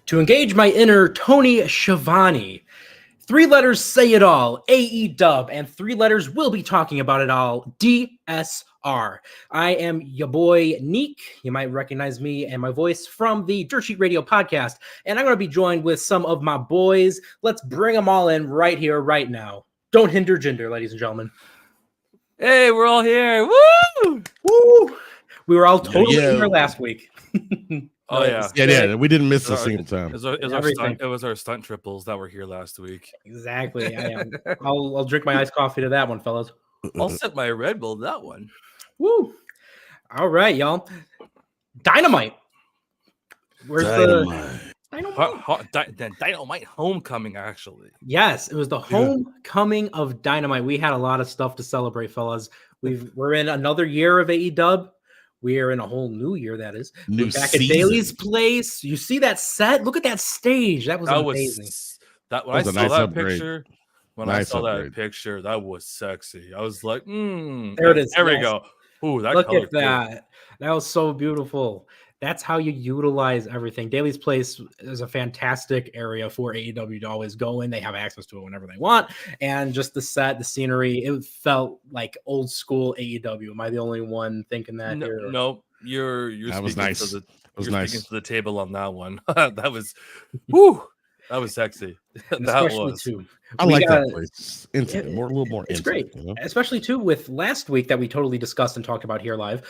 To engage my inner Tony Schiavone. 3 letters say it all, AEW, and 3 letters will be talking about it all, DSR. I am your boy, Neek. You might recognize me and my voice from the Dirt Sheet Radio podcast, and I'm going to be joined with some of my boys. Let's bring them all in right here, right now. Don't hinder gender, ladies and gentlemen. Hey, we're all here. Woo! Woo! We were all totally here last week. Oh yeah. We didn't miss a single time. It was our stunt triples that were here last week. Exactly. I'll drink my iced coffee to that one, fellas. I'll sip my Red Bull to that one. Woo! All right, y'all. Dynamite. Where's the Dynamite homecoming? Actually, yes, it was the homecoming of Dynamite. We had a lot of stuff to celebrate, fellas. We're in another year of AEW. We are in a whole new year, that is. We're back at Daly's place. You see that set? Look at that stage. That was amazing. When I saw that picture, that was sexy. I was like, there it is. There we go. Ooh, look at that. That was so beautiful. That's how you utilize everything. Daly's place is a fantastic area for AEW to always go in. They have access to it whenever they want. And just the set, the scenery, it felt like old school AEW. Am I the only one thinking that? No, you're that was nice. Speaking to the table on that one. That was sexy. I like that place. A little more. It's great, especially too with last week that we totally discussed and talked about here live.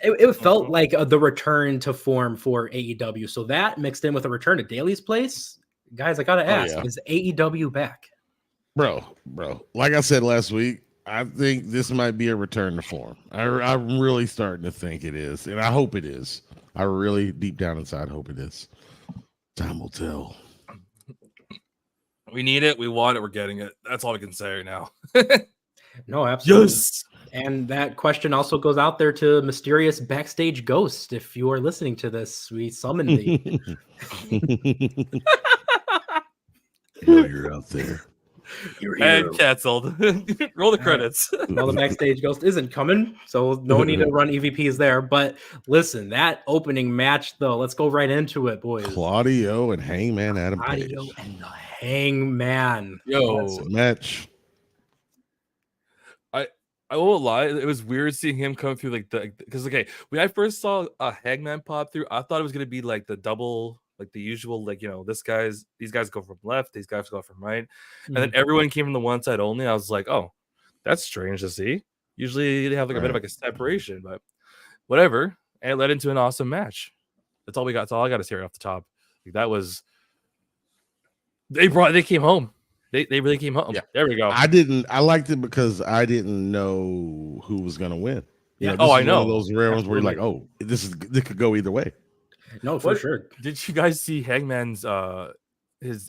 It felt like the return to form for AEW. So that mixed in with a return to Daly's place, guys. I gotta ask: is AEW back? Bro. Like I said last week, I think this might be a return to form. I'm really starting to think it is, and I hope it is. I really, deep down inside, hope it is. Time will tell. We need it. We want it. We're getting it. That's all we can say right now. No, absolutely. Yes. And that question also goes out there to mysterious backstage ghost. If you are listening to this, we summon thee. You're out there. And canceled. Roll the credits. Well, the backstage ghost isn't coming, so no need to run EVPs there. But listen, that opening match, though, let's go right into it, boys. Claudio and Hangman Adam Page. Claudio and the Hangman. Match. I won't lie, it was weird seeing him come through because when I first saw a Hangman pop through, I thought it was gonna be like the double, like the usual, these guys go from left, these guys go from right, and then everyone came from the one side only. I was like, oh, that's strange to see. Usually they have a bit of a separation, but whatever. And it led into an awesome match. That's all we got. That's all I got to say right off the top. That was they came home. They really came home. Yeah. There we go. I liked it because I didn't know who was gonna win. Yeah. I know. One of those rare ones where you're like, oh, this could go either way. No, for sure. Did you guys see Hangman's his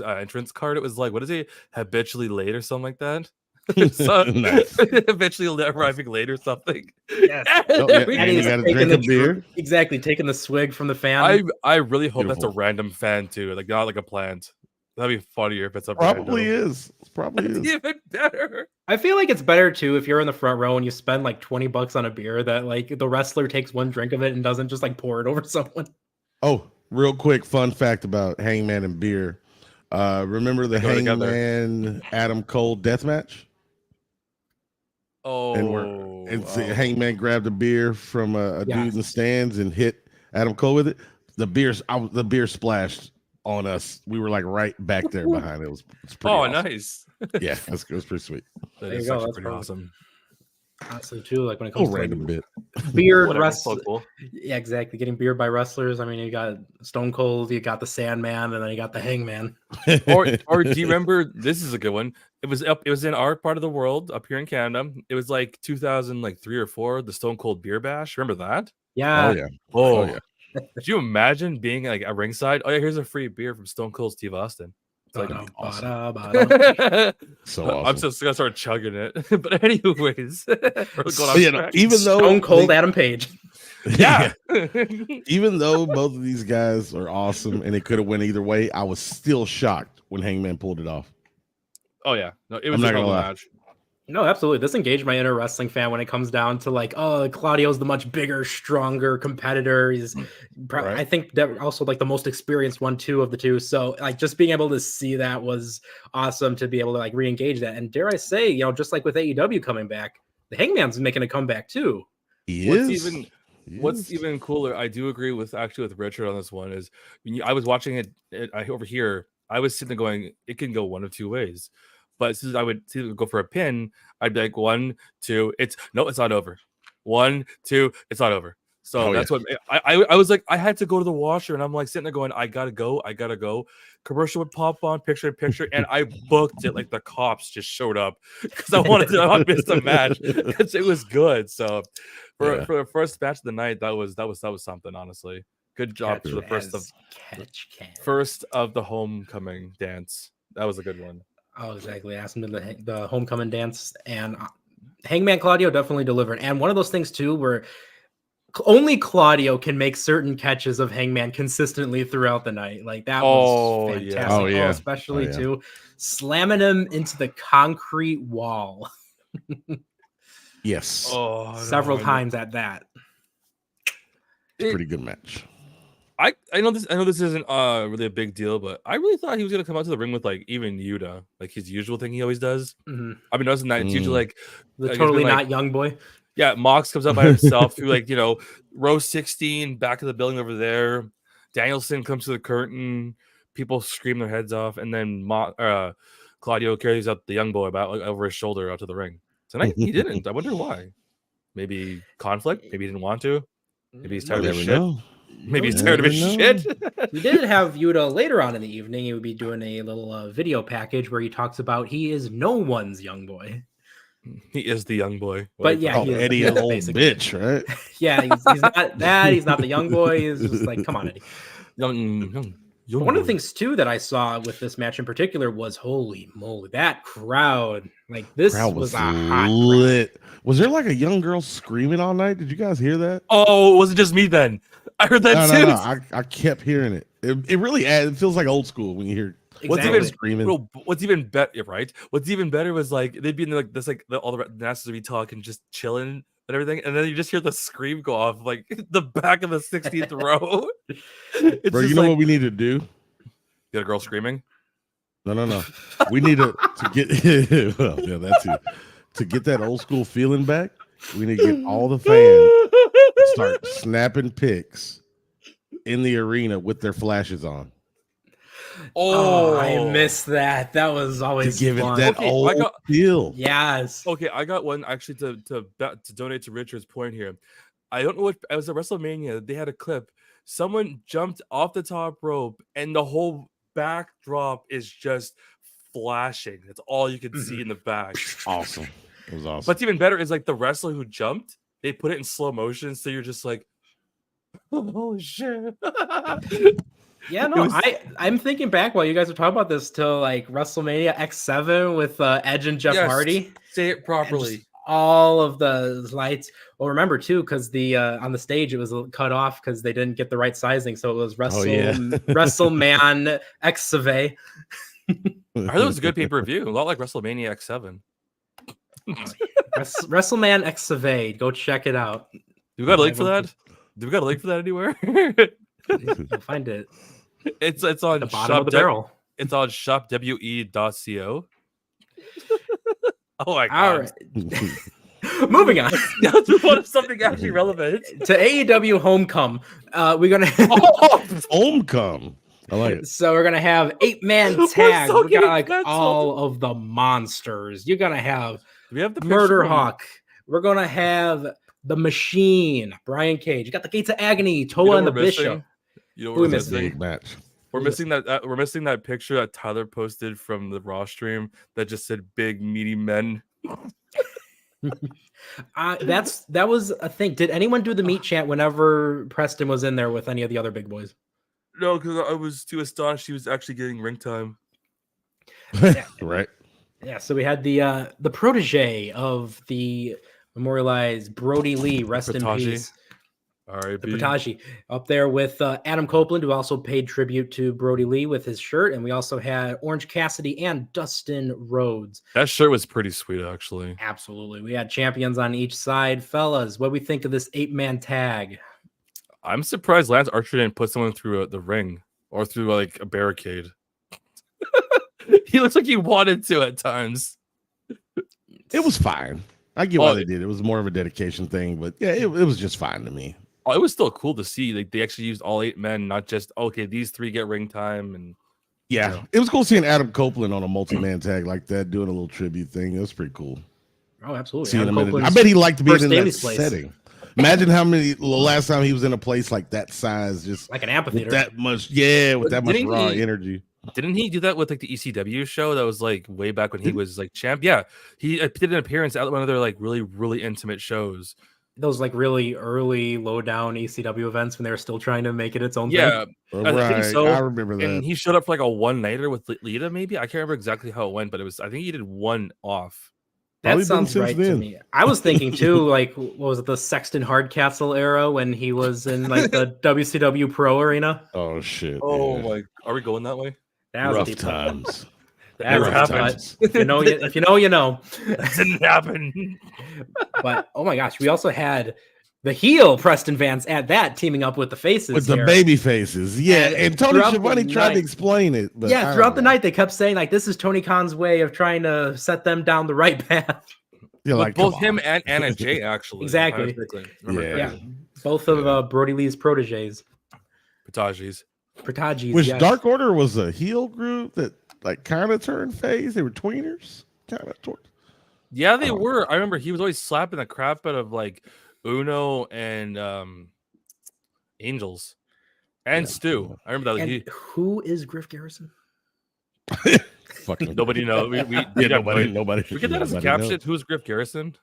entrance card? It was like, what is he, habitually late or something like that? Eventually arriving late or something. Yes. You gotta drink a beer. Exactly, taking the swig from the fan. I really hope that's a random fan too, like not like a plant. That'd be funnier if it's a probably is. It's probably is. Even better. I feel like it's better too if you're in the front row and you spend like $20 on a beer that like the wrestler takes one drink of it and doesn't just like pour it over someone. Oh, real quick fun fact about Hangman and beer. Remember the Hangman Adam Cole death match? Oh, Hangman grabbed a beer from a dude in the stands and hit Adam Cole with it. The beer splashed on us. We were like right back there behind it. It was pretty awesome. Nice. Yeah, it was pretty sweet. That is actually pretty awesome. Honestly, too, like when it comes to random bit beer wrestling. Yeah, exactly. Getting beer by wrestlers. I mean, you got Stone Cold, you got the Sandman, and then you got the Hangman. or do you remember? This is a good one. It was in our part of the world up here in Canada. It was like 2003 or 4. The Stone Cold Beer Bash. Remember that? Yeah. Oh yeah. Could you imagine being like at ringside? Oh yeah, here's a free beer from Stone Cold Steve Austin. It's like awesome. So awesome. I'm just gonna start chugging it. But anyways, even though Stone Cold Adam Page. Yeah. Even though both of these guys are awesome and it could have went either way, I was still shocked when Hangman pulled it off. Oh yeah, no, it was I'm not a gonna lie. match. No, absolutely. This engaged my inner wrestling fan when it comes down to like, oh, Claudio's the much bigger, stronger competitor. He's, Right. I think, that also like the most experienced one too of the two. So like just being able to see that was awesome to be able to like re-engage that. And dare I say, you know, just like with AEW coming back, the Hangman's making a comeback too. What's even cooler, I do agree with Richard on this one, is when I was watching it over here, I was sitting there going, it can go one of two ways. But as soon as I would see it go for a pin, I'd be like, 1, 2, it's not over. 1, 2, it's not over. So that's what I was like. I had to go to the washer, and I'm like sitting there going, I gotta go. Commercial would pop on, picture in picture, and I booked it like the cops just showed up because I wanted to not miss the match because it was good. So for the first match of the night, that was something. Honestly, good job for the first of the homecoming dance. That was a good one. Oh, exactly. Asked him to the homecoming dance, and Hangman Claudio definitely delivered. And one of those things too, where only Claudio can make certain catches of Hangman consistently throughout the night. Like that was fantastic. Yeah. Oh, yeah. Especially too, slamming him into the concrete wall. Yes. Several times at that. It's a pretty good match. I know this isn't really a big deal, but I really thought he was gonna come out to the ring with like even Yuta, like his usual thing he always does. Mm-hmm. I mean, doesn't that it's usually like the totally not young boy? Yeah, Mox comes out by himself through like row 16, back of the building over there. Danielson comes to the curtain, people scream their heads off, and then Claudio carries out the young boy about over his shoulder out to the ring. Tonight he didn't. I wonder why. Maybe conflict. Maybe he didn't want to. Maybe he's tired of his shit. Maybe he's tired of his shit. We did have Yuta later on in the evening. He would be doing a little video package where he talks about he is no one's young boy. He is the young boy. But yeah, he is, Eddie, an old bitch, right? Yeah, he's not that. He's not the young boy. He's just like, come on, Eddie. Young One of the things too that I saw with this match in particular was, holy moly, that crowd! Like this was a hot lit. Crowd. Was there like a young girl screaming all night? Did you guys hear that? Oh, was it just me then? I heard that too. No. I kept hearing it. It really it feels like old school when you hear. Exactly. Screaming. What's even better, right? What's even better was like they'd be in like this, like all the announcers would be talking, just chilling and everything, and then you just hear the scream go off like the back of the 16th row. Bro, you know what we need to do? Get a girl screaming? No. We need to get well, yeah, that's it. To get that old school feeling back. We need to get all the fans to start snapping pics in the arena with their flashes on. Oh, I missed that. That was always to give fun. it that old feel. Yes. Okay, I got one actually to donate to Richard's point here. I don't know what it was at WrestleMania. They had a clip. Someone jumped off the top rope, and the whole backdrop is just flashing. That's all you can see in the back. Awesome. It was awesome. What's even better is like the wrestler who jumped. They put it in slow motion, so you're just like, oh shit. Yeah, no, I'm thinking back while you guys are talking about this to like WrestleMania X7 with Edge and Jeff Hardy. Say it properly. All of the lights. Well, remember too, because the on the stage it was cut off because they didn't get the right sizing, so it was WrestleMan X7. I heard it was a good pay-per-view, a lot like WrestleMania X7. WrestleMan X7. Go check it out. Do we got a link for that? Do we got a link for that anywhere? You'll find it. It's on the bottom of the barrel. It's on shopwe.co. Oh my god! All right. Moving on. Let's move on to something actually relevant. To AEW Homecoming. We're gonna Homecoming. I like it. So we're gonna have 8-man tag. We got like all of the monsters. You're gonna have we have the Murder Hawk. We're gonna have the Machine, Brian Cage. You got the Gates of Agony, Toa and the Bishop. You know what we're missing? Match. We're missing that. We're missing that picture that Tyler posted from the Raw stream that just said "big meaty men." That was a thing. Did anyone do the meat chant whenever Preston was in there with any of the other big boys? No, because I was too astonished he was actually getting ring time. Yeah. Right. Yeah. So we had the protege of the memorialized Brody Lee, rest in peace. R.I.P. The Protagi up there with Adam Copeland, who also paid tribute to Brody Lee with his shirt. And we also had Orange Cassidy and Dustin Rhodes. That shirt was pretty sweet, actually. Absolutely. We had champions on each side. Fellas, what do we think of this 8-man tag? I'm surprised Lance Archer didn't put someone through the ring or through like a barricade. He looks like he wanted to at times. It was fine. I get why they did. It was more of a dedication thing, but yeah, it was just fine to me. Oh, it was still cool to see. Like they actually used all 8 men, not just okay, these 3 get ring time. And yeah, it was cool seeing Adam Copeland on a multi-man tag like that, doing a little tribute thing. It was pretty cool. Oh, absolutely. I bet he liked being in that place. setting. Imagine how many the last time he was in a place like that size, just like an amphitheater. That much, with that much raw energy. Didn't he do that with like the ECW show that was like way back when he was like champ? Yeah, he did an appearance at one of their like really, really intimate shows. Those like really early, low down ECW events when they were still trying to make it its own thing. I think so. I remember that. And he showed up for like a one-nighter with Lita, maybe. I can't remember exactly how it went, but I think he did one off. That sounds right to me. I was thinking too, like, what was it, the Sexton Hardcastle era when he was in like the WCW Pro Arena? Oh shit! Oh my! Are we going that way? That was rough times. That rough times. If you know, you know. That didn't happen. But oh my gosh, we also had the heel Preston Vance at that teaming up with the faces. With the baby faces. Yeah. And Tony Schiavone tried to explain it. But yeah, throughout the night they kept saying like this is Tony Khan's way of trying to set them down the right path. Yeah, like both him and Anna Jay actually. Exactly. Yeah. Both of Brody Lee's proteges. Protagis. Which Dark Order was a heel group that like kind of turned face. They were tweeners. Kind of Yeah, they were. I remember he was always slapping the crap out of like Uno and Angels and Stu. I remember that. And who is Griff Garrison? Fucking nobody knows. Nobody. We get that as a caption. Who's Griff Garrison?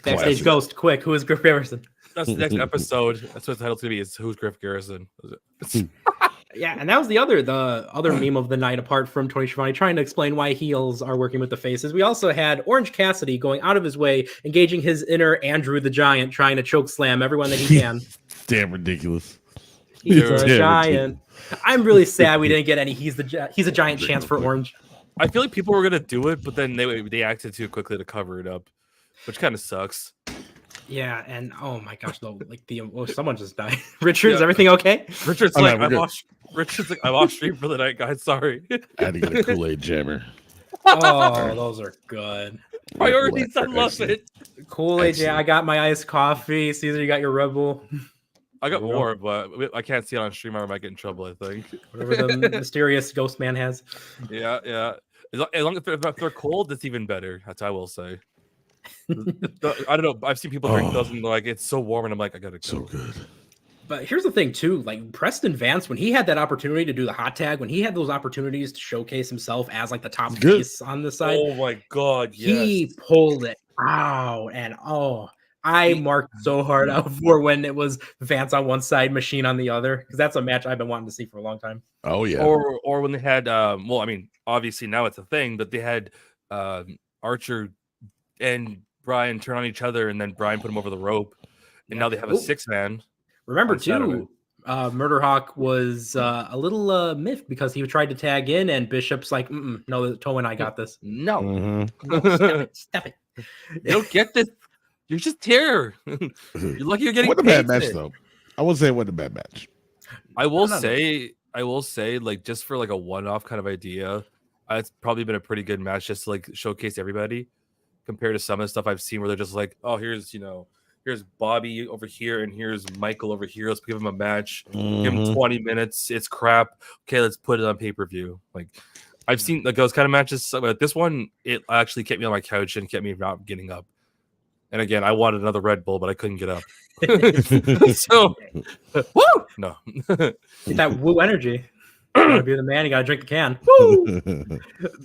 Backstage Ghost. Quick. Who is Griff Garrison? That's the next episode. That's what the title's gonna be. Is Who's Griff Garrison? Yeah, and that was the other meme of the night, apart from Tony Schiavone trying to explain why heels are working with the faces. We also had Orange Cassidy going out of his way, engaging his inner Andrew the Giant, trying to choke slam everyone that he can. Damn ridiculous. He's a giant. I'm really sad we didn't get any. He's a giant chance for Orange. I feel like people were gonna do it, but then they acted too quickly to cover it up, which kind of sucks. Yeah, and oh my gosh, though, like someone just died. Richard, is everything okay? Richard's like, I'm off stream for the night, guys. Sorry. I had to get a Kool-Aid jammer. Oh, those are good. Priorities, I love it. Kool-Aid, yeah, I got my iced coffee. Caesar, you got your Red Bull. I got more, but I can't see it on stream. I might get in trouble, I think. Whatever the mysterious ghost man has. Yeah. As long as they're cold, it's even better. That's what I will say. I don't know. I've seen people drink those and like it's so warm, and I'm like, I gotta go. So good. But here's the thing, too. Like Preston Vance, when he had that opportunity to do the hot tag, when he had those opportunities to showcase himself as like the top face on the side, oh my god, yes. He pulled it out, and I marked so hard out for when it was Vance on one side, Machine on the other, because that's a match I've been wanting to see for a long time. Oh yeah. Or when they had well, I mean, obviously now it's a thing, but they had Archer and Brian turn on each other, and then Brian put him over the rope, and now they have a 6-man. Remember too, Murderhawk was a little miffed because he tried to tag in, and Bishop's like, no, Toe and I got this. No, no step it. You don't get this. You're just here. You're lucky you're getting. What a bad match, though. I would say it wasn't a bad match. I will say, like, just for like a one-off kind of idea, it's probably been a pretty good match just to like showcase everybody compared to some of the stuff I've seen where they're just like, oh, here's Bobby over here and here's Michael over here. Let's give him a match. Give him 20 minutes. It's crap. Okay, let's put it on pay-per-view. Like, I've seen like those kind of matches, but this one, it actually kept me on my couch and kept me not getting up. And again, I wanted another Red Bull, but I couldn't get up. So, woo! No. Get that woo energy. You gotta be the man. You gotta drink the can. Woo!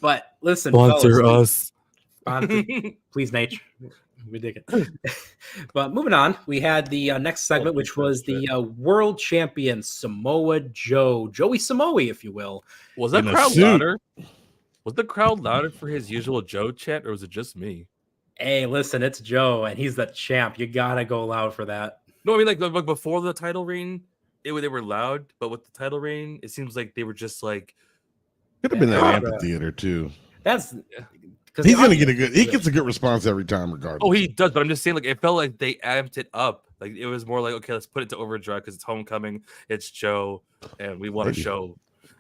But listen, sponsor us. Please, Nate. We dig it. But moving on, we had the next segment, which was the world champion Samoa Joe, Joey Samoa, if you will. Was that crowd louder? Was the crowd louder for his usual Joe chant, or was it just me? Hey, listen, it's Joe, and he's the champ. You gotta go loud for that. No, I mean like before the title reign, they were loud, but with the title reign, it seems like they were just like Could have been that Yeah. amphitheater too. That's because He's gonna get he gets a good response every time, regardless. Oh, he does, but I'm just saying, like, it felt like they amped it up. Like, it was more like, okay, let's put it to overdrive because it's homecoming, it's Joe, and we want to show.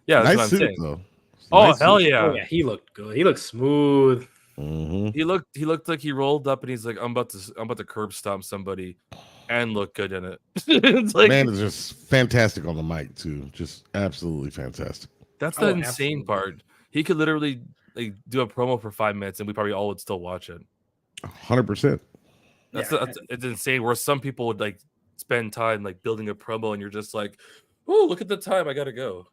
Yeah, that's nice what I'm suit saying. though. Oh, Nice hell suit. yeah. Oh yeah, he looked good. He looked smooth. Mhm. He looked like he rolled up and he's like, I'm about to curb stomp somebody and look good in it. It's like, Man is just fantastic on the mic too. Just absolutely fantastic. that's the insane absolutely. part. He could literally like do a promo for 5 minutes and we probably all would still watch it. 100%. It's insane. Where some people would like spend time like building a promo, and you're just like, oh, look at the time, I gotta go.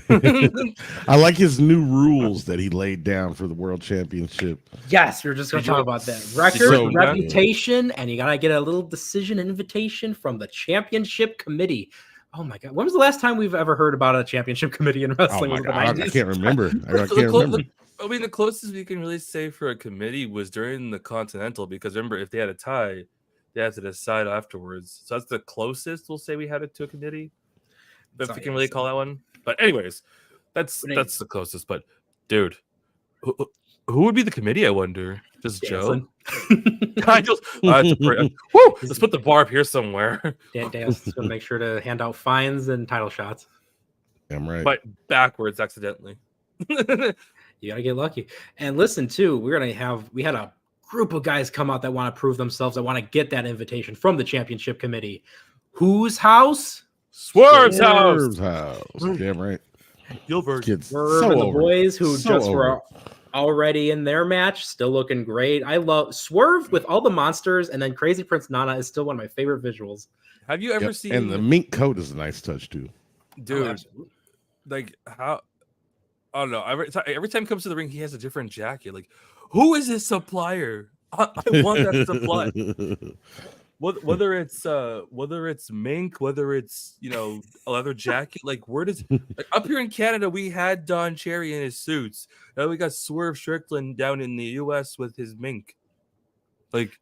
I like his new rules that he laid down for the World Championship. Yes, we are just going Did to talk you- about that. you Record, so- reputation, and you got to get a little decision invitation from the championship committee. Oh my God. When was the last time we've ever heard about a championship committee in Oh wrestling? my Was it the God, I 90s? can't remember. I The can't clo- remember. I mean, the closest we can really say for a committee was during the Continental, because remember, if they had a tie, they had to decide afterwards. So that's the closest we'll say we had it to a committee, if we can really call that one. But anyways, that's the closest. But dude, who would be the committee? I wonder. Just Joe. Woo! Let's put the bar up here somewhere. Dale's going to make sure to hand out fines and title shots. I'm right. But backwards accidentally. You gotta get lucky. And listen, too, we had a group of guys come out that want to prove themselves, that want to get that invitation from the championship committee. Whose house? Swerve's house. Swerve's house. Damn right. Gilbert. Kids Swerve so and the over. boys who So just were over. already in their match, still looking great. I love Swerve with all the monsters, and then Crazy Prince Nana is still one of my favorite visuals. Have you ever Yep. seen And the mink coat is a nice touch too. dude? absolutely. Like how? I don't know. Every time he comes to the ring, he has a different jacket. Like, who is his supplier? I want that supply. Whether it's mink, whether it's a leather jacket, like where does like up here in Canada we had Don Cherry in his suits. Now we got Swerve Strickland down in the US with his mink. Like,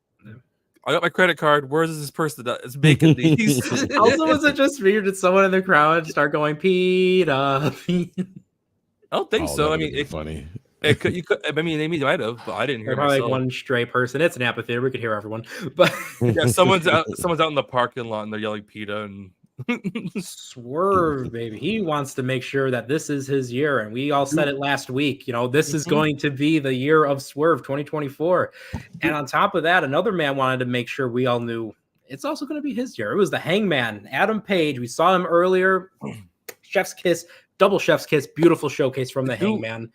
I got my credit card. Where is this person that is making these? Also, was it just me or did someone in the crowd start going, Pete? I don't think Oh, so. that I would've mean, been funny. it could. You could. I mean, they might have, but I didn't hear Probably myself. like one stray person. It's an amphitheater. We could hear everyone. But Yeah, someone's out in the parking lot and they're yelling PETA and Swerve, baby. He wants to make sure that this is his year. And we all said it last week. This is going to be the year of Swerve 2024. And on top of that, another man wanted to make sure we all knew it's also going to be his year. It was the Hangman, Adam Page. We saw him earlier. Chef's kiss, double chef's kiss, beautiful showcase from the Hangman.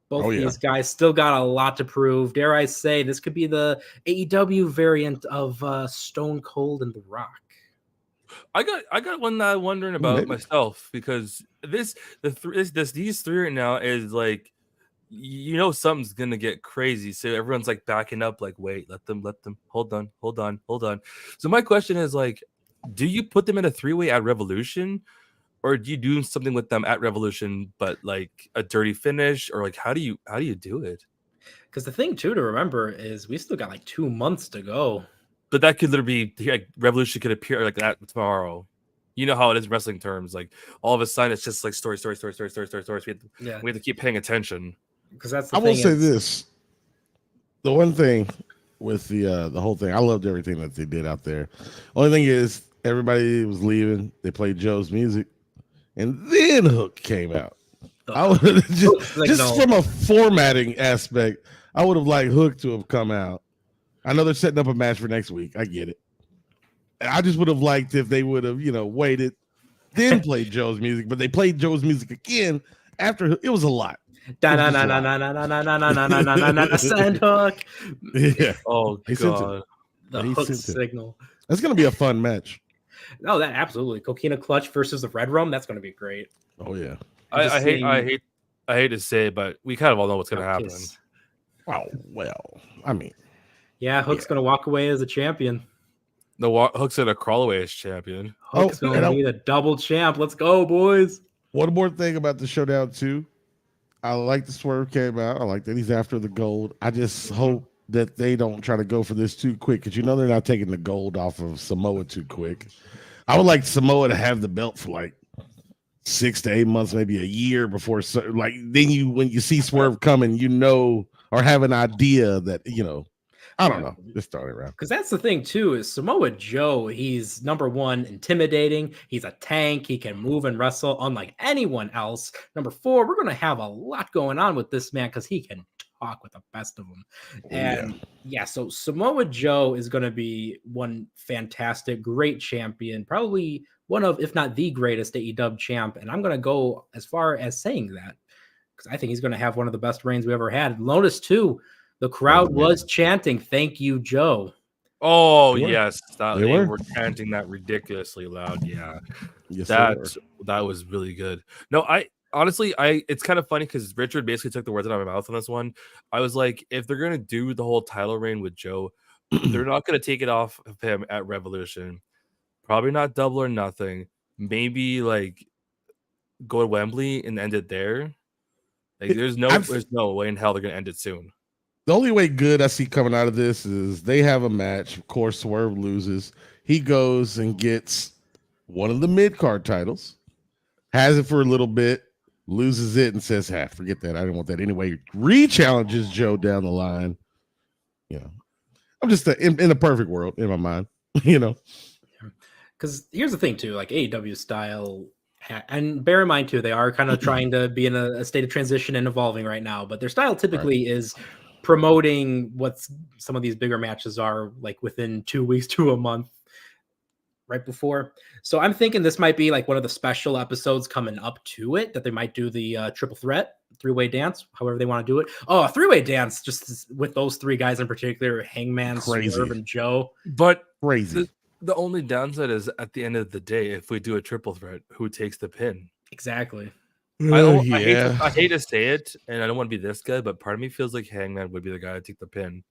Both these guys still got a lot to prove. Dare I say, this could be the AEW variant of Stone Cold and The Rock. I got one that I'm wondering about Maybe. myself, because these three right now is like, something's gonna get crazy. So everyone's like backing up, like, wait, let them hold on. So my question is like, do you put them in a 3-way at Revolution? Or do you do something with them at Revolution, but like a dirty finish, or like how do you do it? Because the thing too to remember is we still got like 2 months to go. But that could literally be like Revolution could appear like that tomorrow. You know how it is in wrestling terms. Like all of a sudden, it's just like story. We have to keep paying attention. Because that's the I will thing say is- this: the one thing with the whole thing, I loved everything that they did out there. Only thing is, everybody was leaving. They played Joe's music, and then Hook came out. I would just from a formatting aspect, I would have liked Hook to have come out. I know they're setting up a match for next week. I get it. I just would have liked if they would have, waited, then played Joe's music. But they played Joe's music again after. It was a lot. Send Hook. Yeah. Oh He sent it. god. The He Hook sent it. signal. That's gonna be a fun match. No, that absolutely. Coquina Clutch versus the Red Rum. That's going to be great. Oh yeah. I hate to say it, but we kind of all know what's gonna happen. Kiss. Oh well. I mean, Yeah, Hook's going to walk away as a champion. Hook's gonna crawl away as champion. Hook's going to be the double champ. Let's go, boys. one more thing about the showdown too. I like the Swerve came out. I like that he's after the gold. I just hope that they don't try to go for this too quick, because they're not taking the gold off of Samoa too quick. I would like Samoa to have the belt for like 6 to 8 months, maybe a year before. Like then when you see Swerve coming, or have an idea that I don't know. Just starting around. Because that's the thing, too, is Samoa Joe, he's number one, intimidating. He's a tank. He can move and wrestle unlike anyone else. Number 4, we're going to have a lot going on with this man because he can talk with the best of them. And so Samoa Joe is going to be one fantastic, great champion, probably one of, if not the greatest AEW champ. And I'm going to go as far as saying that because I think he's going to have one of the best reigns we ever had. Lotus, too. The crowd was chanting, "Thank you, Joe." Oh, yes. They were chanting that ridiculously loud. Yeah. Yes, that was really good. No, honestly, it's kind of funny because Richard basically took the words out of my mouth on this one. I was like, if they're going to do the whole title reign with Joe, they're not going to take it off of him at Revolution. Probably not Double or Nothing. Maybe like go to Wembley and end it there. Like there's no way in hell they're going to end it soon. The only way good I see coming out of this is they have a match. Of course, Swerve loses. He goes and gets one of the mid-card titles, has it for a little bit, loses it, and says, forget that. I didn't want that anyway. Re-challenges Joe down the line. I'm just in a perfect world in my mind, Because here's the thing, too, like AEW style, and bear in mind, too, they are kind of trying to be in a state of transition and evolving right now, but their style typically is promoting what some of these bigger matches are like within 2 weeks to a month right before. So I'm thinking this might be like one of the special episodes coming up to it, that they might do the triple threat, 3-way dance, however they want to do it. Oh, a 3-way dance just with those 3 guys in particular, Hangman, Swerve, and Joe. But crazy. The only downside is at the end of the day, if we do a triple threat, who takes the pin? Exactly. I hate to say it, and I don't want to be this guy, but part of me feels like Hangman would be the guy to take the pin.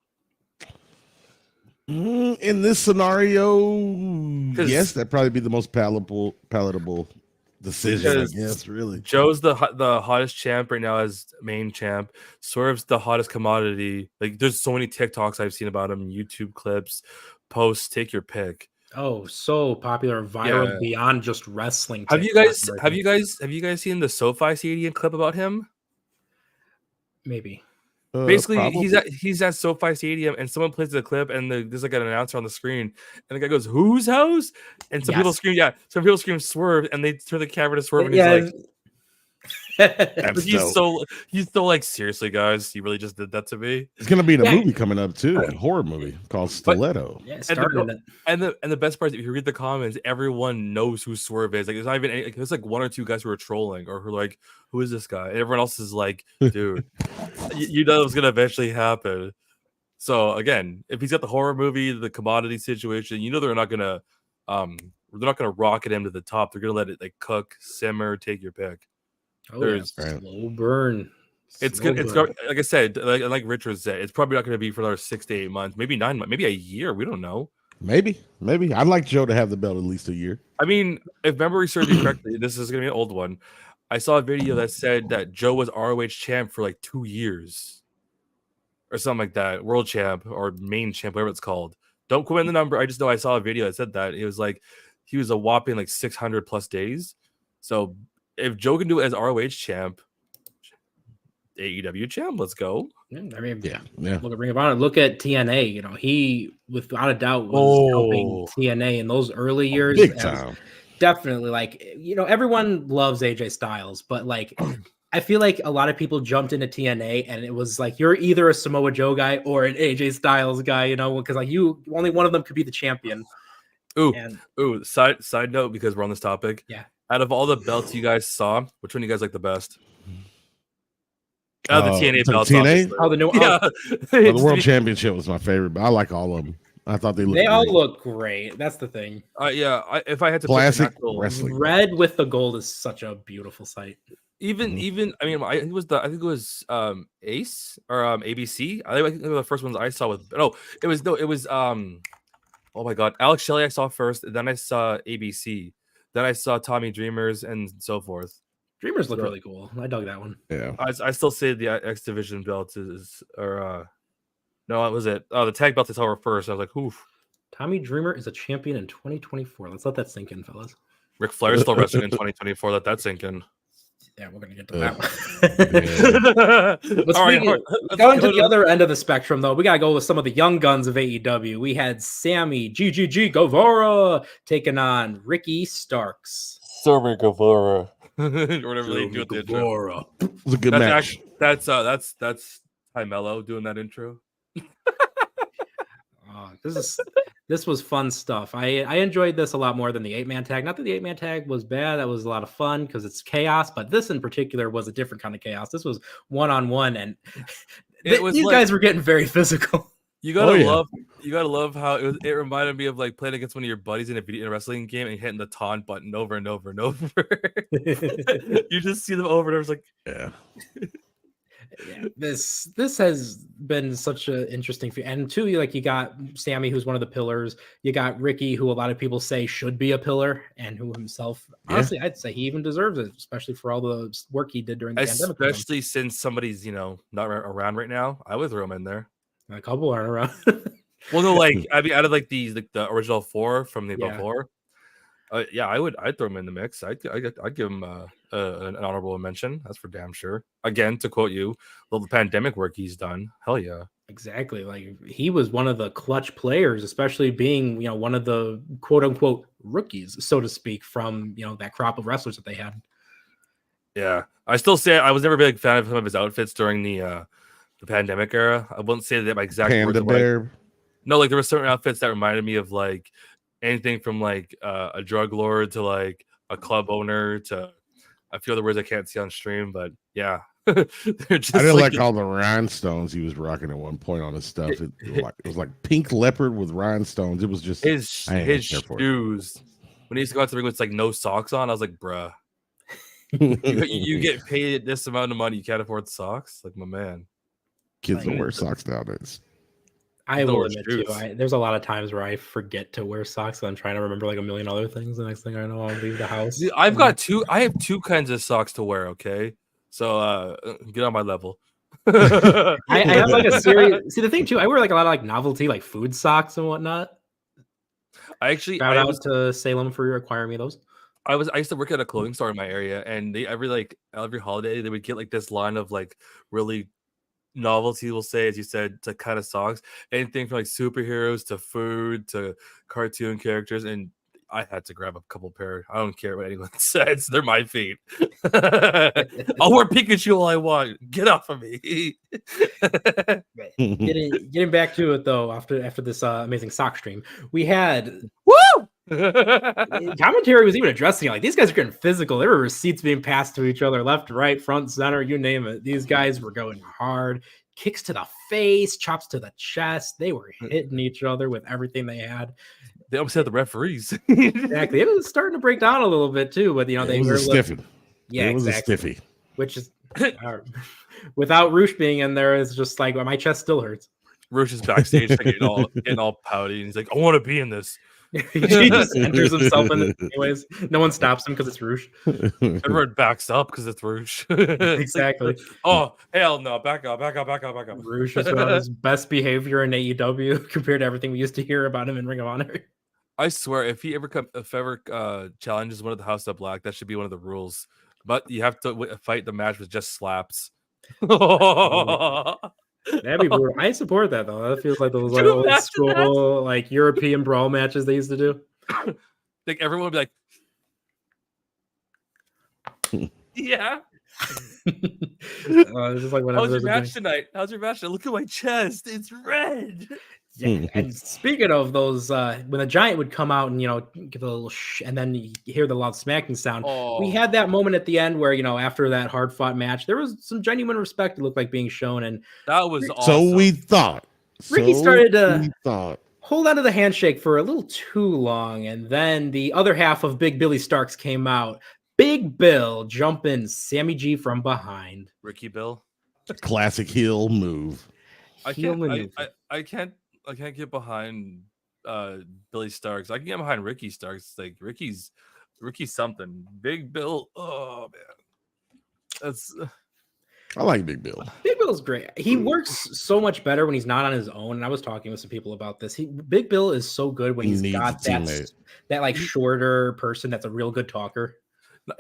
In this scenario, yes, that'd probably be the most palatable decision. I guess, really. Joe's the hottest champ right now as main champ. Swerve's the hottest commodity. Like, there's so many TikToks I've seen about him, YouTube clips, posts. Take your pick. Oh, so popular, viral beyond just wrestling. Have you guys seen the SoFi Stadium clip about him? Maybe. Basically, he's at SoFi Stadium, and someone plays the clip, and there's like an announcer on the screen, and the guy goes, "Whose house?" And some people scream, some people scream Swerve, and they turn the camera to Swerve, and he's like, he's so like, seriously, guys, you really just did that to me. It's gonna be in a movie coming up too, a horror movie called Stiletto. And the best part is, if you read the comments, everyone knows who Swerve is. Like, there's not even there's like 1 or 2 guys who are trolling or who are like, who is this guy? And everyone else is like, dude, you know it's gonna eventually happen. So again, if he's got the horror movie, the commodity situation, they're not gonna rocket him to the top. They're gonna let it like cook, simmer, take your pick. Slow burn. It's good. It's like I said, like Richard said, it's probably not going to be for another 6 to 8 months, maybe 9 months, maybe a year. We don't know. Maybe. I'd like Joe to have the belt at least a year. I mean, if memory serves me correctly, this is going to be an old one. I saw a video that said that Joe was ROH champ for like 2 years or something like that, world champ or main champ, whatever it's called. Don't quote me on the number. I just know I saw a video that said that. It was like he was a whopping like 600 plus days. So if Joe can do it as ROH champ, AEW champ, let's go. I mean, look at Ring of Honor. Look at TNA. He, without a doubt, was helping TNA in those early years. Big time. Definitely, everyone loves AJ Styles, but I feel like a lot of people jumped into TNA, and it was like, you're either a Samoa Joe guy or an AJ Styles guy, because only one of them could be the champion. Side note, because we're on this topic. Yeah. Out of all the belts you guys saw, which one do you guys like the best? The TNA belts. TNA? The World Championship was my favorite, but I like all of them. I thought they all look great. That's the thing. If I had to classic pick wrestling, red with the gold is such a beautiful sight. Even I mean, I think it was Ace or ABC. I think the first ones I saw it was oh my god, Alex Shelley I saw first, then I saw ABC. Then I saw Tommy Dreamers and so forth. Dreamers look really cool. I dug that one. Yeah. I still say the X Division belt is, or No, what was it? Oh, the tag belt is over first. I was like, oof. Tommy Dreamer is a champion in 2024. Let's let that sink in, fellas. Ric Flair's still wrestling in 2024. Let that sink in. Yeah, we're gonna get to that one. Going to the other end of the spectrum, though, we gotta go with some of the young guns of AEW. We had Sammy GGG Guevara taking on Ricky Starks. Sammy Guevara, or whatever they do at the intro. It was a good match. That's Ty Mello doing that intro. This was fun stuff. I enjoyed this a lot more than the 8-man tag. Not that the 8-man tag was bad. That was a lot of fun because it's chaos. But this in particular was a different kind of chaos. This was 1-on-1, and these guys were getting very physical. You gotta love how it reminded me of like playing against one of your buddies in a wrestling game and hitting the taunt button over and over and over. You just see them over and over. It's like, yeah. Yeah, this has been such an interesting and too, like you got Sammy, who's one of the pillars. You got Ricky, who a lot of people say should be a pillar, and who himself, honestly, I'd say he even deserves it, especially for all the work he did during the pandemic. Especially since somebody's not around right now, I would throw him in there. A couple aren't around. Well, no, like I mean, out of like the original 4 from the before. I'd throw him in the mix. I'd give him an honorable mention. That's for damn sure. Again, to quote you, the pandemic work he's done. Hell yeah. Exactly. Like he was one of the clutch players, especially being, one of the quote unquote rookies, so to speak, from, that crop of wrestlers that they had. Yeah. I still say I was never a big fan of some of his outfits during the pandemic era. I wouldn't say that my exact Panda Bear. No, like there were certain outfits that reminded me of like anything from like a drug lord to like a club owner to a few other words I can't see on stream, but yeah. They're just I didn't like all the rhinestones he was rocking at one point on his stuff. It was like pink leopard with rhinestones. It was just his shoes. When he used to go out to the ring with like no socks on, I was like, bruh. you get paid this amount of money, you can't afford socks? Like, my man. Kids don't wear socks nowadays. I will admit too, there's a lot of times where I forget to wear socks. I'm trying to remember like a million other things. The next thing I know, I'll leave the house. I have 2 kinds of socks to wear. Okay, so get on my level. I have like a series. See, the thing too, I wear like a lot of like novelty, like food socks and whatnot. Shout out to Salem for acquiring me those. I used to work at a clothing store in my area, and they every holiday they would get like this line of like really novelty, will say, as you said, to kind of socks, anything from like superheroes to food to cartoon characters, and I had to grab a couple pair. I don't care what anyone says; they're my feet. I'll wear Pikachu all I want. Get off of me. Getting back to it though, after this amazing sock stream, we had commentary was even addressing it. Like these guys are getting physical. There were receipts being passed to each other, left, right, front, center, you name it. These guys were going hard. Kicks to the face, chops to the chest. They were hitting each other with everything they had. They almost had the referees. Exactly. It was starting to break down a little bit too, but they were stiffing. Yeah, it was exactly. a stiffy. Which is without Roosh being in there, it's just like my chest still hurts. Roosh is backstage getting all pouty, and he's like, "I want to be in this." He just enters himself in it anyways. No one stops him because it's Roosh. Everyone backs up because it's Roosh. Exactly. Like, oh, hell no. Back up. Roosh is about his best behavior in AEW compared to everything we used to hear about him in Ring of Honor. I swear, if ever challenges one of the House of Black, that should be one of the rules. But you have to fight the match with just slaps. That'd be brutal. I support that though. That feels like those like old school like European brawl matches they used to do. Like everyone would be like, yeah. It's just like how's your match tonight? How's your match tonight? Look at my chest. It's red. Yeah. And speaking of those, when the Giant would come out and give a little and then you hear the loud smacking sound, we had that moment at the end where after that hard fought match, there was some genuine respect that looked like being shown, and that was awesome. So we thought Ricky started to hold on to the handshake for a little too long, and then the other half of Big Billy Starks came out. Big Bill jumping Sammy G from behind. Ricky Bill, classic heel move. I can't get behind Billy Starks. I can get behind Ricky Starks. Like Ricky's something. Big Bill. Oh man, that's I like Big Bill. Big Bill's great. He works so much better when he's not on his own. And I was talking with some people about this. Big Bill is so good when he's needs got a teammate. that like shorter person that's a real good talker.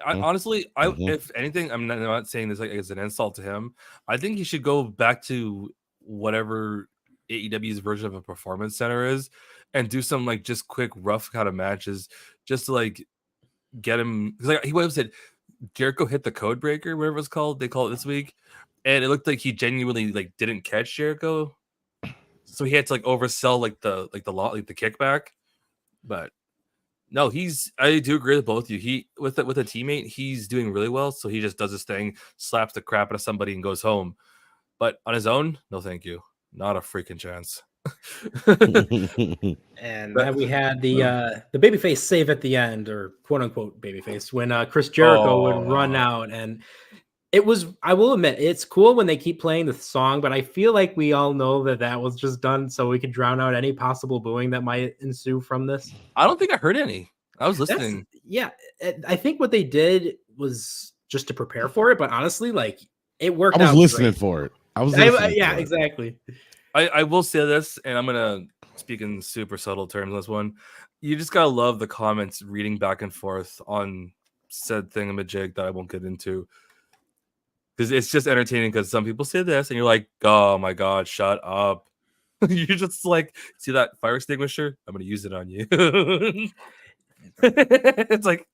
Honestly, if anything, I'm not saying this like as an insult to him. I think he should go back to whatever AEW's version of a performance center is, and do some like just quick rough kind of matches, just to like get him. Because like he said, Jericho hit the code breaker, whatever it's called. They call it this week, and it looked like he genuinely like didn't catch Jericho, so he had to like oversell like the kickback. But no, I do agree with both of you. He with a teammate, he's doing really well. So he just does his thing, slaps the crap out of somebody, and goes home. But on his own, no, thank you, not a freaking chance. And then we had the babyface save at the end, or quote unquote babyface, when Chris Jericho would run out, and it was. I will admit, it's cool when they keep playing the song, but I feel like we all know that was just done so we could drown out any possible booing that might ensue from this. I don't think I heard any. I was listening. I think what they did was just to prepare for it, but honestly, like it worked. I was out listening great. for it. I was listening. Yeah, exactly. I will say this, and I'm gonna speak in super subtle terms on this one. You just gotta love the comments reading back and forth on said thingamajig that I won't get into, because it's just entertaining. Because some people say this, and you're like, "Oh my god, shut up!" You're just like, "See that fire extinguisher? I'm gonna use it on you." It's like,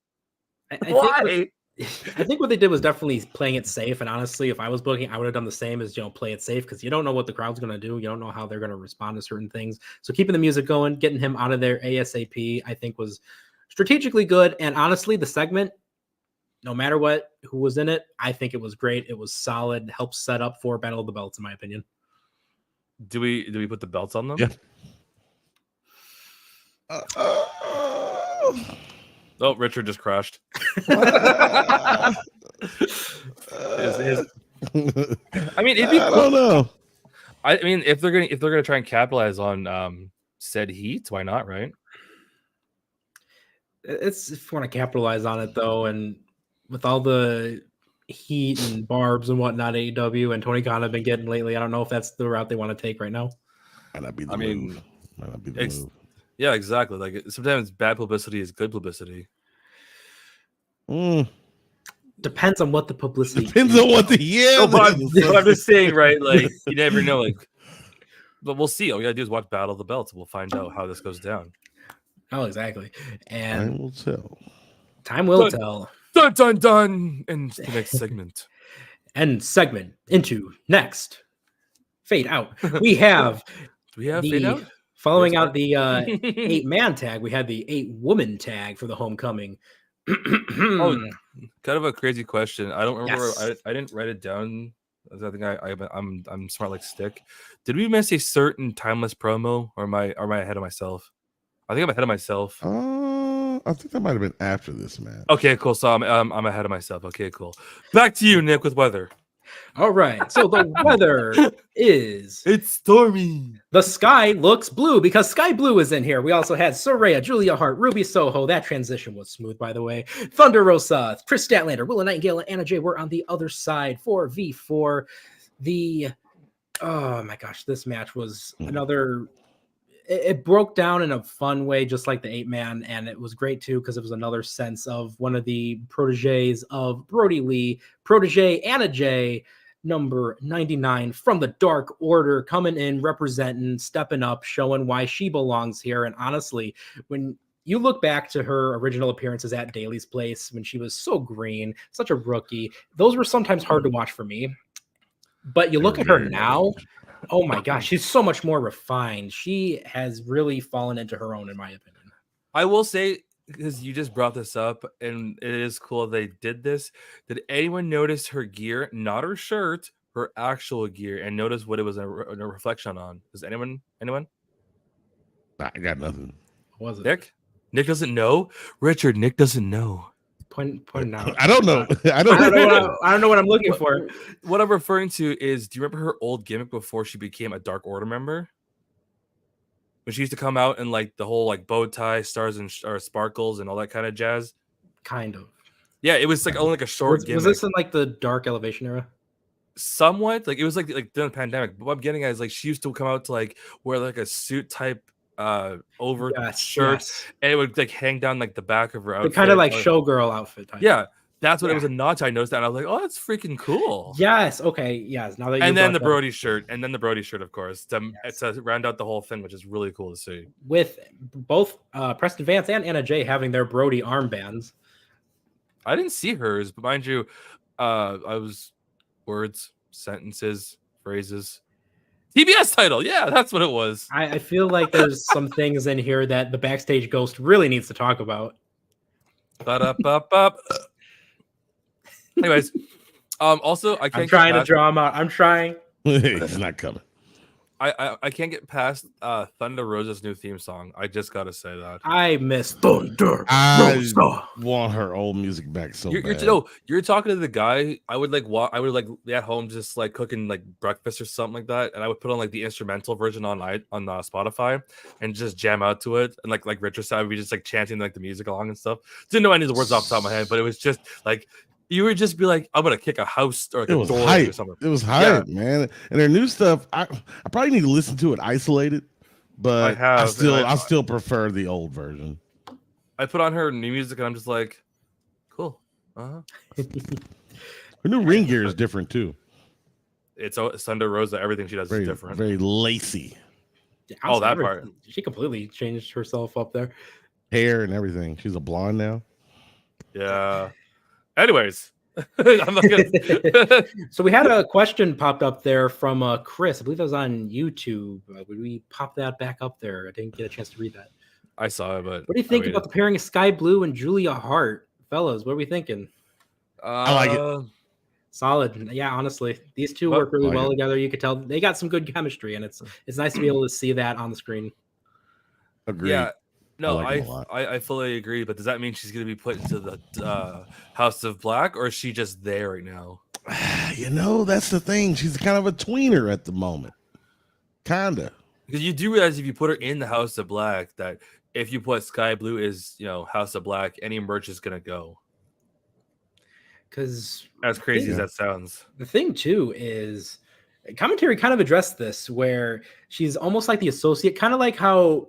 I think what they did was definitely playing it safe. And honestly, if I was booking, I would have done the same as, play it safe, because you don't know what the crowd's going to do. You don't know how they're going to respond to certain things. So keeping the music going, getting him out of there ASAP, I think was strategically good. And honestly, the segment, no matter who was in it, I think it was great. It was solid, helped set up for Battle of the Belts, in my opinion. Do we put the belts on them? Yeah. Oh, Richard just crashed. I mean, it'd be cool. I don't know. I mean, if they're gonna try and capitalize on said heat, why not, right? It's if you want to capitalize on it though, and with all the heat and barbs and whatnot, AEW and Tony Khan have been getting lately, I don't know if that's the route they want to take right now. Might not be the move. Might not be the move. Yeah, exactly. Like sometimes bad publicity is good publicity. Depends on what the publicity. Depends on what the No, but I'm just saying, right? Like you never know. Like, but we'll see. All we gotta do is watch Battle of the Belts. We'll find out how this goes down. Oh, exactly. And time will tell. Time will tell. Dun dun dun. And the next segment. And segment into next. Fade out. We have. Do we have fade out? Following out the 8-man tag, we had the 8-woman tag for the homecoming. Oh, kind of a crazy question. I don't remember. Yes. I didn't write it down. I think I'm smart like stick. Did we miss a certain timeless promo, or am I ahead of myself? I think I'm ahead of myself. I think that might have been after this, man. Okay, cool. So I'm ahead of myself. Okay, cool. Back to you, Nick, with weather. All right. So the weather is... It's stormy. The sky looks blue because Sky Blue is in here. We also had Saray, Julia Hart, Ruby Soho. That transition was smooth, by the way. Thunder Rosa, Kris Statlander, Willow Nightingale, and Anna Jay were on the other side for V4. Oh my gosh, this match was another... It broke down in a fun way, just like the 8-man, and it was great too because it was another sense of one of the proteges of Brody Lee, protege Anna Jay, number 99 from the Dark Order, coming in, representing, stepping up, showing why she belongs here. And honestly, when you look back to her original appearances at Daly's Place, when she was so green, such a rookie, those were sometimes hard to watch for me. But you look at her now. Oh my gosh, she's so much more refined. She has really fallen into her own, in my opinion. I will say, because you just brought this up, and it is cool they did this. Did anyone notice her gear, not her shirt, her actual gear, and notice what it was a reflection on? Does anyone? I got nothing. What was it? Nick doesn't know. Richard, Nick doesn't know. Point out. I don't know. I don't know what I'm looking for. What I'm referring to is, do you remember her old gimmick before she became a Dark Order member? When she used to come out in like the whole like bow tie, stars and sparkles and all that kind of jazz. Kind of. Yeah, it was like only like a short gimmick. Was this in like the Dark Elevation era? somewhat like it was like during the pandemic. But what I'm getting at is like she used to come out to like wear like a suit type over shirt, and it would like hang down like the back of her outfit, kind of like showgirl outfit type. Yeah, that's what it was a notch. I noticed that, and I was like, oh, that's freaking cool. Yes. Okay. Yes. Now that and then the Brody shirt, of course, to round out the whole thing, which is really cool to see. With both Preston Vance and Anna Jay having their Brody armbands. I didn't see hers, but mind you, I was words, sentences, phrases. TBS title, yeah, that's what it was. I feel like there's some things in here that the backstage ghost really needs to talk about. Anyways, also I'm trying to draw him out. I'm trying. He's not coming. I can't get past Thunder Rosa's new theme song. I just gotta say that I miss Thunder Rosa. Want her old music back so bad. You're talking to the guy. I would be at home just like cooking like breakfast or something like that, and I would put on like the instrumental version on Spotify and just jam out to it. And like Richard said, I would be just like chanting like the music along and stuff. Didn't know any of the words off the top of my head, but it was just like. You would just be like, I'm gonna kick a house or like a door or something. It was hype, man. And their new stuff, I probably need to listen to it isolated, but I still prefer the old version. I put on her new music and I'm just like, cool. Her new ring gear is different too. It's Thunder Rosa. Everything she does is different. Very lacy. Oh, that part. She completely changed herself up there. Hair and everything. She's a blonde now. Yeah. Anyways, I'm not gonna... So we had a question popped up there from Kris. I believe that was on YouTube. Would we pop that back up there? I didn't get a chance to read that. I saw it, but what do you think about the pairing of Skye Blue and Julia Hart, fellas? What are we thinking? I like it. Solid. Yeah, honestly, these two work really well together. You could tell they got some good chemistry, and it's nice to be able to see that on the screen. Agreed. Yeah. No, I fully agree. But does that mean she's going to be put into the House of Black, or is she just there right now? That's the thing. She's kind of a tweener at the moment. Kinda. Because you do realize if you put her in the House of Black, that if you put Skye Blue as House of Black, any merch is going to go. Because as crazy as that sounds, the thing too is commentary kind of addressed this, where she's almost like the associate, kind of like how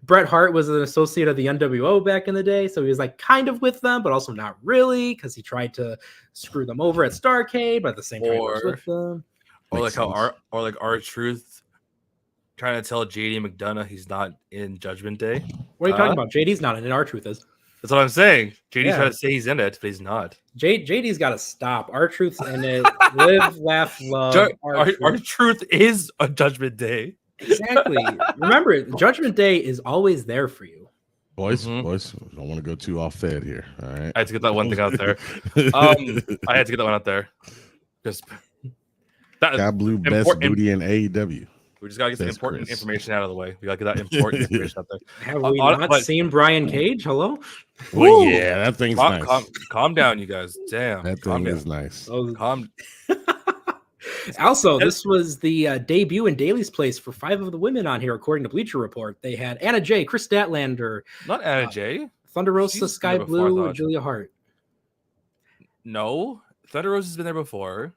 Bret Hart was an associate of the NWO back in the day, so he was like kind of with them, but also not really, because he tried to screw them over at Starrcade, but at the same time he was with them. Or like how R-Truth trying to tell JD McDonough he's not in Judgment Day. What are you talking about? JD's not in it. R-Truth is. That's what I'm saying. JD's trying to say he's in it, but he's not. JD's got to stop. R-Truth's in it. Live, laugh, love. R-Truth is on Judgment Day. Exactly. Remember, Judgment Day is always there for you. Boys, don't want to go too off fed here. All right. I had to get that one thing out there. I had to get that one out there. Just Skye Blue best booty in AEW. We just gotta get the important information out of the way. We gotta get that important information out there. Have we not seen Brian Cage? Hello? Well, yeah, that thing's nice. Calm down, you guys. Damn. That thing is nice. Also, this was the debut in Daly's Place for 5 of the women on here, according to Bleacher Report. They had Anna Jay, Kris Statlander. Not Anna Jay. Thunder Rosa, Skye Blue, Julia Hart. No, Thunder Rosa's been there before.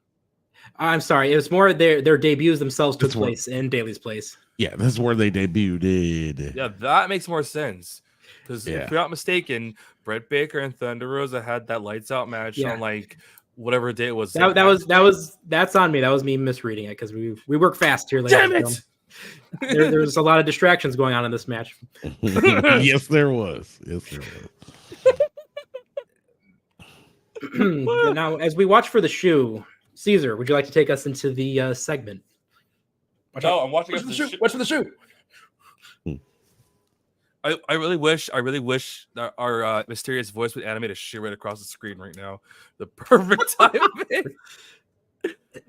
I'm sorry. It was more their debuts themselves took place in Daly's Place. Yeah, that's where they debuted. Yeah, that makes more sense. Because if we're not mistaken, Britt Baker and Thunder Rosa had that lights out match on like whatever day it was. That's on me. That was me misreading it because we work fast here. Damn it! There's a lot of distractions going on in this match. Yes, there was. Now, as we watch for the shoe, Caesar, would you like to take us into the segment? I'm watching for the shoe. Watch for the shoe. I really wish that our mysterious voice would animate a shoe right across the screen right now. The perfect timing.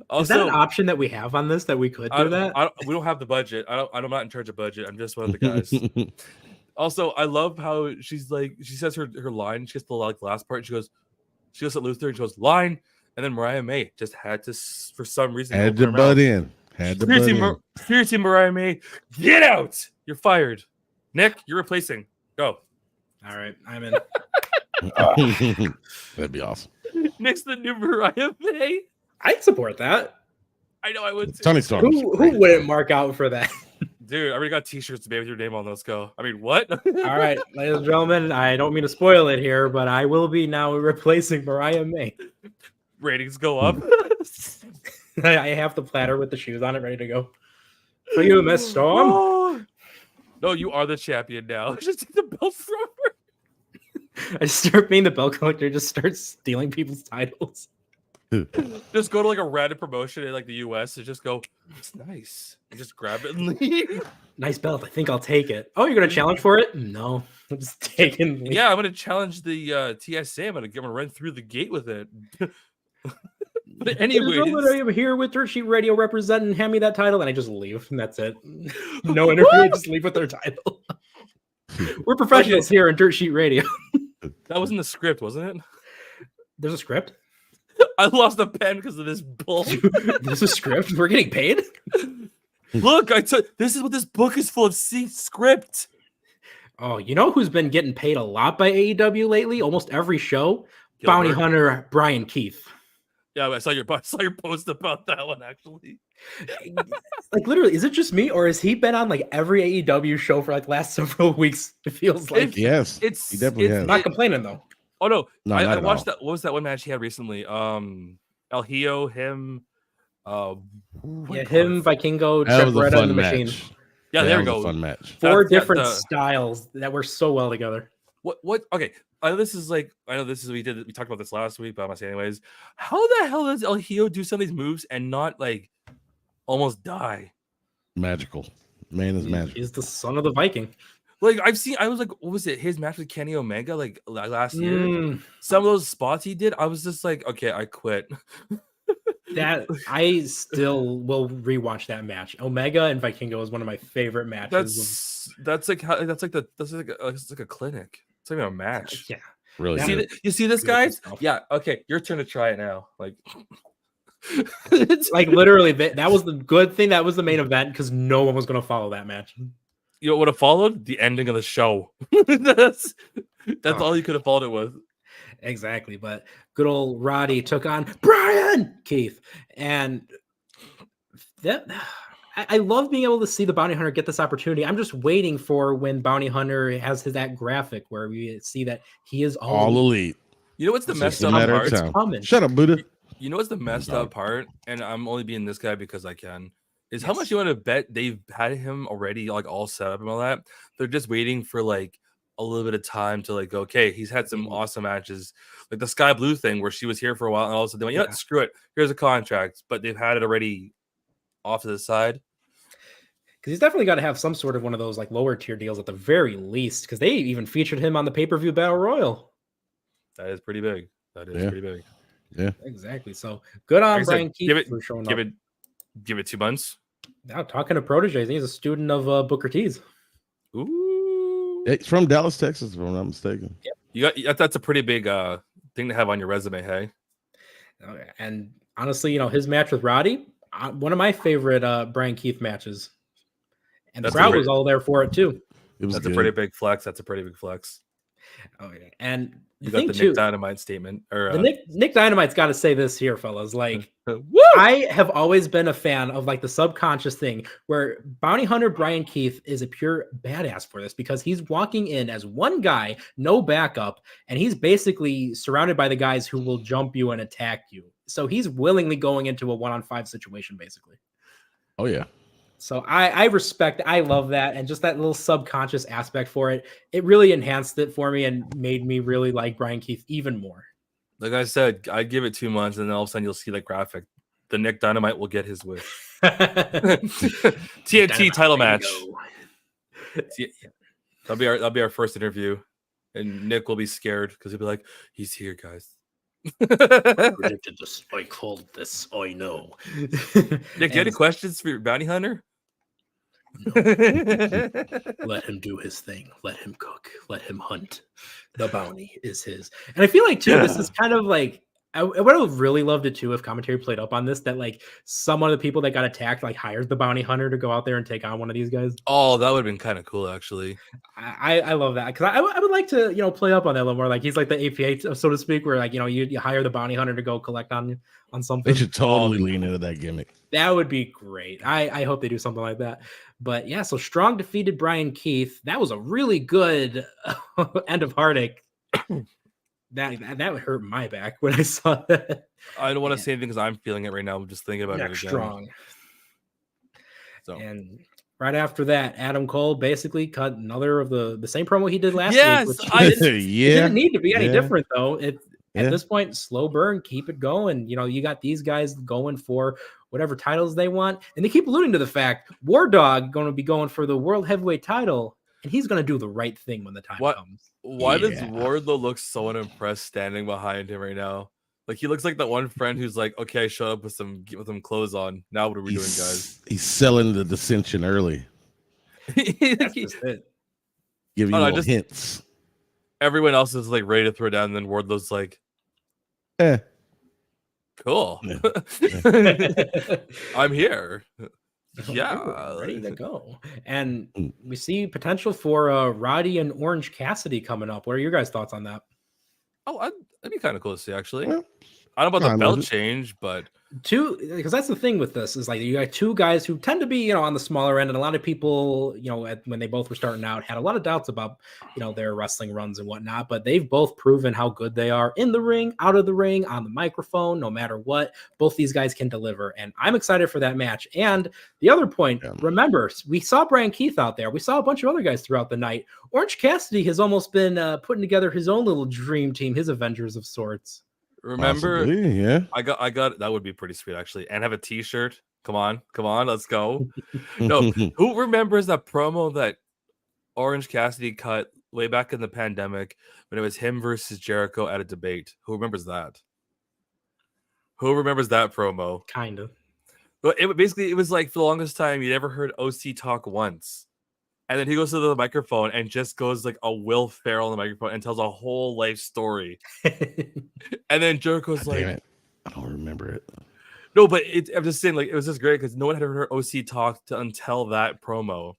Also, is that an option that we have on this that we could do that? We don't have the budget. I'm not in charge of budget. I'm just one of the guys. Also, I love how she says her line. She gets the last part. She goes at Luther and she goes line, and then Mariah May just had to, for some reason, had to butt in. Seriously, Mariah May, get out! You're fired. Nick, you're replacing. Go. All right, I'm in. That'd be awesome. Nick's the new Mariah May. I'd support that. I know I would. Too. Tony Storm. Who wouldn't mark out for that? I know I would. Too. Tony Storm. Who wouldn't mark out for that? Dude, I already got T-shirts made with your name on. Let's go. I mean, what? All right, ladies and gentlemen, I don't mean to spoil it here, but I will be now replacing Mariah May. Ratings go up. I have the platter with the shoes on it ready to go. For you, Miss Storm. Oh. No, you are the champion now. Just take the belt from her. I start being the belt collector, just start stealing people's titles. Just go to like a random promotion in like the US and just go, it's nice. And just grab it and leave. Nice belt. I think I'll take it. Oh, you're gonna challenge for it? No, I'm just taking. Yeah, I'm gonna challenge the TSA. I'm gonna run through the gate with it. But anyways, I am here with Dirt Sheet Radio representing. Hand me that title, and I just leave, and that's it. No interview. I just leave with their title. We're professionals here in Dirt Sheet Radio. That wasn't the script, wasn't it? There's a script. I lost a pen because of this bull. There's a script. We're getting paid. Look, I took. This is what this book is full of. See, script. Oh, you know who's been getting paid a lot by AEW lately? Almost every show. Gilbert. Bounty Hunter Brian Keith. Yeah, I saw your post about that one actually. Like literally, is it just me, or has he been on like every AEW show for like last several weeks? It feels like Yes, it's he definitely has. I'm not complaining though. Oh no, No, I not at watched all. that. What was that one match he had recently? El Hijo, him, Yeah, him, Vikingo, That was a Trip and fun the Machine. match. yeah, That there we was go. a fun match. Four That's- different the- styles that work so well together. What? Okay, I know this is we talked about this last week, but I'm gonna say anyways. How the hell does El Hijo do some of these moves and not like almost die? Magical. Man is magical. He's the son of the Viking. Like I was like, what was it? His match with Kenny Omega like last year. Mm, Some of those spots he did, I was just like, okay, I quit. that I still will rewatch that match. Omega and Vikingo is one of my favorite matches. That's like a clinic. It's not even a match. Yeah. Really Yeah. good. You see this, Beautiful guys? stuff. Yeah. Okay, your turn to try it now. Like, Like literally, that was the good thing. That was the main event because no one was going to follow that match. you know what would have followed? The ending of the show. that's all you could have followed it with. Exactly, but good old Roddy took on Brian Keith, and that I love being able to see the Bounty Hunter get this opportunity. I'm just waiting for when Bounty Hunter has that graphic where we see that he is All elite. You know what's the It's messed just a up matter of part? It's time. coming. Shut up, Buddha. You know what's the messed up part? And I'm only being this guy because I can. Is how much you want to bet they've had him already like all set up and all that. They're just waiting for like a little bit of time to like, okay, he's had some awesome matches, like the Sky Blue thing where she was here for a while and all of a sudden they went, yeah, screw it, here's a contract, but they've had it already off to the side. Because he's definitely got to have some sort of one of those like lower tier deals at the very least. Because they even featured him on the pay-per-view Battle Royal. That is pretty big. That is pretty big. Yeah, Exactly. So good on Like I said, Brian Keith for showing up. Give it 2 months. Now talking to proteges, he's a student of Booker T's. Ooh, it's from Dallas, Texas, if I'm not mistaken. you got that's a pretty big thing to have on your resume. Hey, And honestly, his match with Roddy, one of my favorite Brian Keith matches. And the crowd was all there for it too. It was that's good. a pretty big flex. That's a pretty big flex. Oh yeah, and You the got the thing Nick too, Dynamite statement, or the Nick Dynamite's got to say this here, fellas. Like, woo! I have always been a fan of like the subconscious thing where Bounty Hunter Brian Keith is a pure badass for this because he's walking in as one guy, no backup, and he's basically surrounded by the guys who will jump you and attack you. So he's willingly going into a 1-on-5 situation, basically. Oh yeah. So I respect, I love that. And just that little subconscious aspect for it, it really enhanced it for me and made me really like Brian Keith even more. Like I said, I'd give it 2 months, and then all of a sudden you'll see the graphic. The Nick Dynamite will get his wish. TNT Dynamite, title there you match. go. That'll be our first interview, and Nick will be scared because he'll be like, "He's here, guys." Predicted this. I called this. I know. Nick, do you have any questions for your bounty hunter? Let him do his thing. Let him cook. Let him hunt. The bounty is his. And I feel like too, this is kind of like I would have really loved it too if commentary played up on this, that like some of the people that got attacked like hires the bounty hunter to go out there and take on one of these guys. Oh, that would have been kind of cool, actually. I love that because I would like to play up on that a little more. Like he's like the APA, so to speak, where like you hire the bounty hunter to go collect on something. They should totally lean into that gimmick. That would be great. I hope they do something like that. But yeah, so Strong defeated Brian Keith. That was a really good end of Heartache. That would hurt my back when I saw that. I don't want to say anything because I'm feeling it right now. I'm just thinking about it again. Strong. So. And right after that, Adam Cole basically cut another of the same promo he did last week. Which it didn't need to be any different though. At this point, slow burn, keep it going. You got these guys going for whatever titles they want, and they keep alluding to the fact War Dog going to be going for the World Heavyweight title, and he's going to do the right thing when the time comes. Why does Wardlow look so unimpressed standing behind him right now? Like he looks like that one friend who's like, "Okay, I showed up with some clothes on. Now what are we doing, guys?" He's selling the dissension early. That's just it. Giving you hints. Everyone else is like ready to throw down, and then Wardlow's like, cool. I'm here. Yeah, ready to go. And we see potential for Roddy and Orange Cassidy coming up. What are your guys' thoughts on that? Oh, that'd be kind of cool to see, actually. Well, I don't know about the belt change, but because that's the thing with this is like you got two guys who tend to be on the smaller end, and a lot of people when they both were starting out had a lot of doubts about their wrestling runs and whatnot, but they've both proven how good they are in the ring, out of the ring, on the microphone. No matter what, both these guys can deliver, and I'm excited for that match. And the other point, remember, we saw Brian Keith out there, we saw a bunch of other guys throughout the night. Orange Cassidy has almost been putting together his own little dream team, his Avengers of sorts. Remember, yeah, I got that would be pretty sweet actually, and have a T-shirt. Come on, let's go. No, who remembers that promo that Orange Cassidy cut way back in the pandemic when it was him versus Jericho at a debate? Who remembers that? Who remembers that promo? Kind of. But it was like for the longest time you never heard OC talk once. And then he goes to the microphone and just goes like a Will Ferrell on the microphone and tells a whole life story. And then Jericho's like, I don't remember it. No, but I'm just saying, like, it was just great because no one had ever heard OC talk until that promo.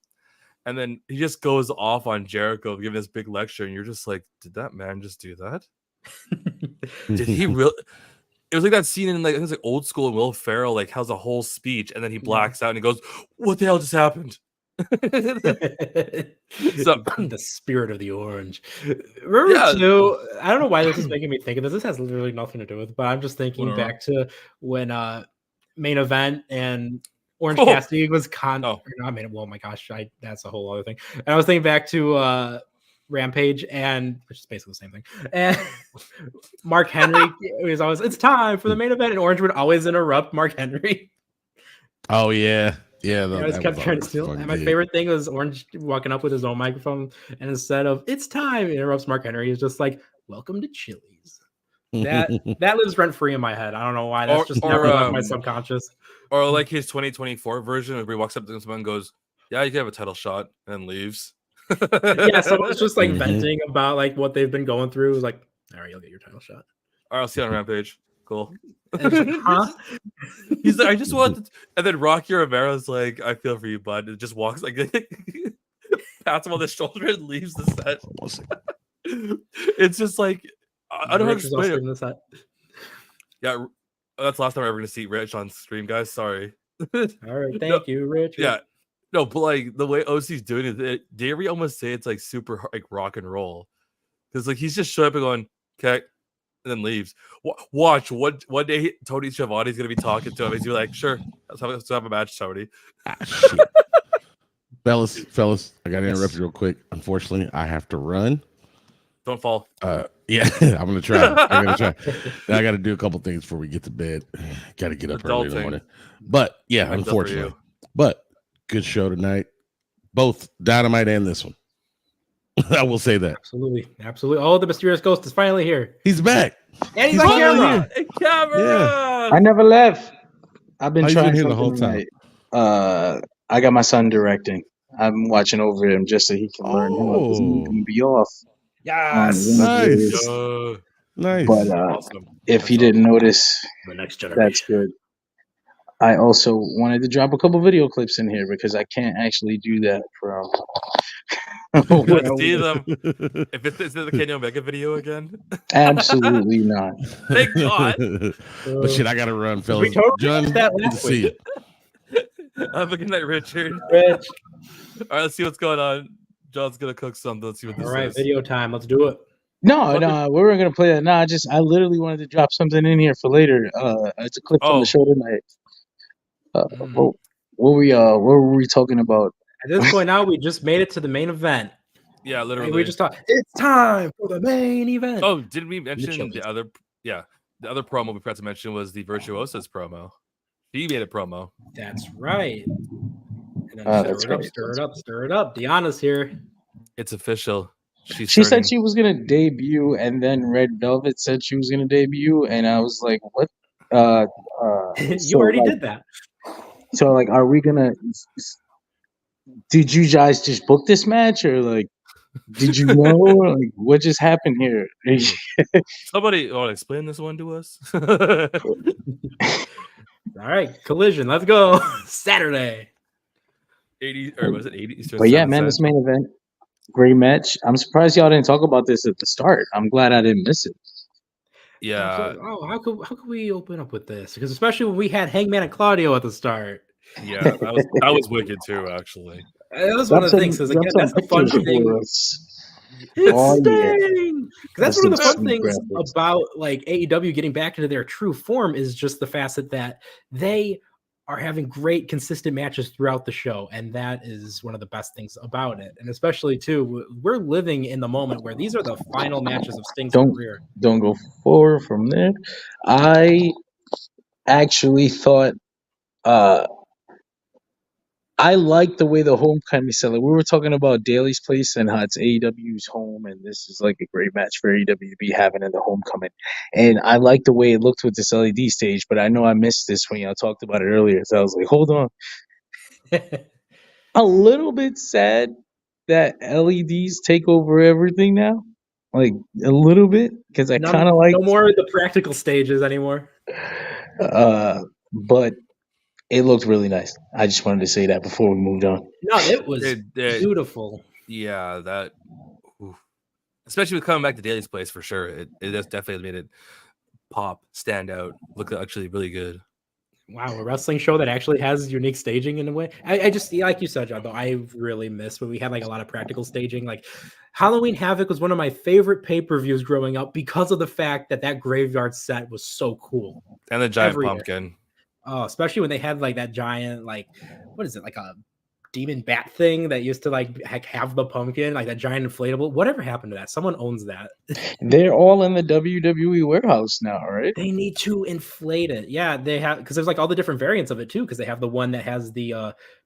And then he just goes off on Jericho, giving this big lecture. And you're just like, did that man just do that? Did he really? It was like that scene in like, I think it's like Old School and Will Ferrell like has a whole speech and then he blacks out and he goes, what the hell just happened? The spirit of the orange. Remember too, I don't know why this is making me think of this. This has literally nothing to do with it, but I'm just thinking back to when main event and Orange Cassidy was well, my gosh, that's a whole other thing. And I was thinking back to Rampage, and which is basically the same thing. And Mark Henry was always, it's time for the main event, and Orange would always interrupt Mark Henry. Oh yeah. Yeah, I just kept trying to steal. And my favorite thing was Orange walking up with his own microphone, and instead of "It's time," he interrupts Mark Henry. He's just like, "Welcome to Chili's." That lives rent free in my head. I don't know why. That's just never left my subconscious. Or like his 2024 version, where he walks up to someone and goes, "Yeah, you can have a title shot," and then leaves. Yeah, someone's just like venting about like what they've been going through. It was like, all right, you'll get your title shot. All right, I'll see you on Rampage. Cool. Like, huh? He's like, I just want to... And then Rocky Rivera's like, I feel for you, bud. It just walks like pats him on the shoulder and leaves the set. It's just like I don't know how to explain it. Yeah, that's the last time I'm ever gonna see Rich on stream, guys. Sorry. All right, thank you, Rich. Yeah. No, but like the way OC's doing it, dare we almost say it's like super like rock and roll. Because like he's just showing up and going, okay, and then leaves. Watch one day Tony Schiavone's gonna be talking to him. He's like, sure, let's have a match, Tony. Fellas, I gotta interrupt you real quick. Unfortunately, I have to run. Don't fall. Yeah, I'm gonna try. I'm gonna try. I gotta do a couple things before we get to bed. Gotta get up early in the morning. But yeah, unfortunately. But good show tonight. Both Dynamite and this one. I will say that. Absolutely. Oh, the mysterious ghost is finally here. He's back. And he's on camera. Yeah. I never left. I've been trying here the whole time. I got my son directing. I'm watching over him just so he can learn how to be off. Yes. Nice. Nice. But Awesome. if That's you didn't notice, The next that's generation. good. I also wanted to drop a couple video clips in here because I can't actually do that from. Let's see them. If it's the Kenny Omega video again, Absolutely not. thank God. But shit, I gotta run, We fellas. totally John, missed that good to last see week. you. Have a good night, Richard. Rich. All right, let's see what's going on. John's gonna cook something. Let's see what this All right, is. video time. Let's do it. No, What no, we weren't gonna play that. No, I literally wanted to drop something in here for later. It's a clip from the Oh. show tonight. Mm. What were we talking about? At this point now, we just made it to the main event. Yeah, Like, literally. we just thought it's time for the main event. Oh, did we mention chilies. the other? Yeah, the other promo we forgot to mention was the Virtuosos promo. He made a promo. That's right. And then That's stir it up, great. stir it up, stir it up. Deanna's here. It's official. She starting- said she was gonna debut, and then Red Velvet said she was gonna debut, and I was like, "What?" You so, already like, did that. So, like, are we gonna? Did you guys just book this match, or like, did you know? Like, what just happened here? Somebody want to explain this one to us? All right, Collision. Let's go. Saturday. 80 or was it 80? But yeah, man, this main event, great match. I'm surprised y'all didn't talk about this at the start. I'm glad I didn't miss it. Yeah, How could we open up with this? Because especially when we had Hangman and Claudio at the start. yeah, that was wicked too. Actually, That was one of the things. Because again, that's the fun thing. It's Oh, yeah. Sting! 'Cause that's one of the That's fun some things graphics. about like AEW getting back into their true form is just the facet that they are having great consistent matches throughout the show, and that is one of the best things about it. And especially too, we're living in the moment where these are the final matches of Sting's career. Don't go forward from there. I actually thought I like the way the homecoming set. Like, we were talking about Daly's place and how it's AEW's home, and this is like a great match for AEW to be having in the homecoming. And I like the way it looked with this LED stage, but I know I missed this when y'all talked about it earlier. So I was like, hold on. A little bit sad that LEDs take over everything now. Like, a little bit, because I kind of like no more of the practical stages anymore. but it looked really nice. I just wanted to say that before we moved on. No, it was It- beautiful. yeah, that, oof. Especially with coming back to Daly's place for sure. It has definitely made it pop, stand out, look actually really good. Wow, a wrestling show that actually has unique staging in a way. I just, like you said, John, though, I really miss when we had like a lot of practical staging. Like Halloween Havoc was one of my favorite pay-per-views growing up because of the fact that graveyard set was so cool. And the giant Every year. pumpkin. Oh, especially when they had like that giant, like, what is it, like a demon bat thing that used to like have the pumpkin, like that giant inflatable. Whatever happened to that? Someone owns that. They're all in the WWE warehouse now, right? They need to inflate it. Yeah, they have, because there's like all the different variants of it too. Because they have the one that has the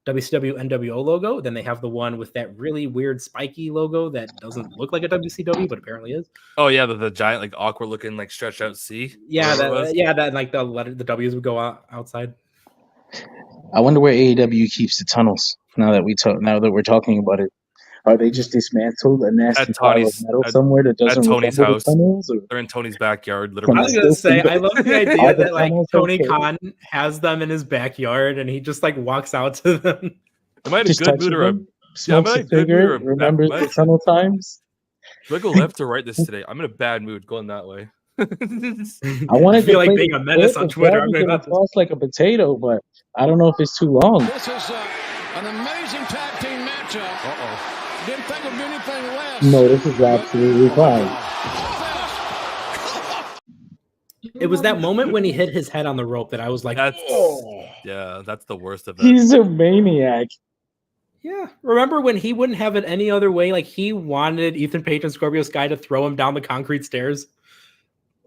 WCW NWO logo. Then they have the one with that really weird spiky logo that doesn't look like a WCW, but apparently is. Oh yeah, the giant like awkward looking like stretched out C. Yeah, whatever it was. that like the W's would go outside. I wonder where AEW keeps the tunnels now that we're talking about it. Are they just dismantled a nasty At pile of Tony's- metal at- somewhere that doesn't Tony's resemble house. the tunnels? Or? They're in Tony's backyard, I literally. was Still gonna say, think I love the Are idea the that like tunnels Tony okay? Khan has them in his backyard and he just like walks out to them. Am I in a Just good touches mood or a them, smokes am I a in a good mood cigarette, or a bad- remembers am I- the tunnel times. Do I go left or right this today? I'm in a bad mood going that way. I wanted feel to like play being the a menace clip on of Twitter. Darby I'm getting about to- tossed like a potato, but I don't know if it's too long. This is an amazing tag team matchup. Didn't think of anything less. No, this is absolutely fine. It was that moment when he hit his head on the rope that I was like, That's oh. yeah, that's the worst of it. He's a maniac. Yeah. Remember when he wouldn't have it any other way? Like he wanted Ethan Page and Scorpio Sky to throw him down the concrete stairs.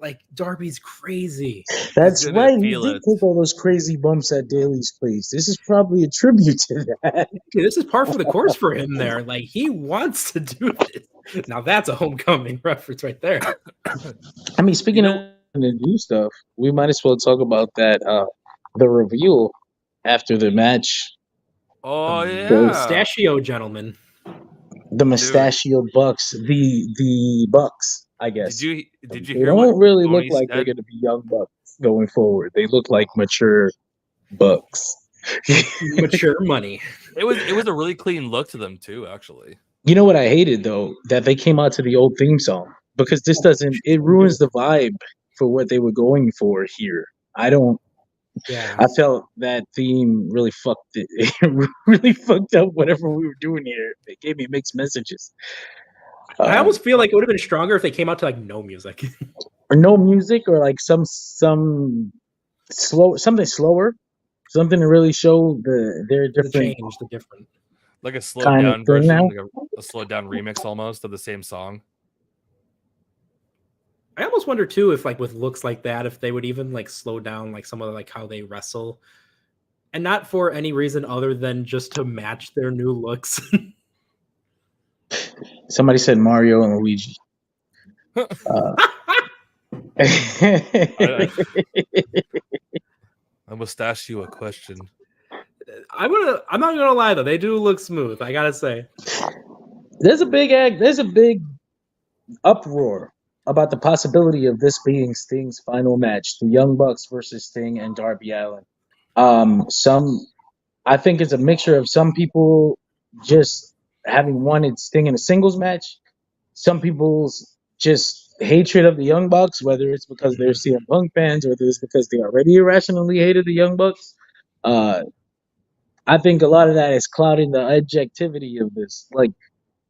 Like Darby's crazy. That's gonna right. He feel did it. take all those crazy bumps at Daly's place. This is probably a tribute to that. Dude, this is par for the course for him there. Like he wants to do this. Now that's a homecoming reference right there. I mean, speaking of the new stuff, we might as well talk about that. The reveal after the match. Oh The yeah. Mustachio gentleman. The Mustachio Bucks. The Bucks. I guess. Did you They hear what don't really look Tony like they're said? going to be young bucks going forward. They look like mature bucks. Mature money. It was a really clean look to them too, actually. You know what I hated though? That they came out to the old theme song because this doesn't. It ruins the vibe for what they were going for here. I felt that theme really fucked it. It really fucked up whatever we were doing here. It gave me mixed messages. I almost feel like it would have been stronger if they came out to like no music. Or no music, or like some something slower, something to really show their The different change, the different. Like a slowed kind of down thing version, now. like a slowed down remix almost of the same song. I almost wonder too if like with looks like that, if they would even like slow down like some of like how they wrestle, and not for any reason other than just to match their new looks. Somebody said Mario and Luigi. I must ask you a question. I'm not gonna lie though, they do look smooth. I gotta say, There's a big uproar about the possibility of this being Sting's final match, the Young Bucks versus Sting and Darby Allin. I think it's a mixture of some people just having wanted Sting in a singles match, some people's just hatred of the Young Bucks, whether it's because they're CM Punk fans or whether it's because they already irrationally hated the Young Bucks. I think a lot of that is clouding the objectivity of this. Like,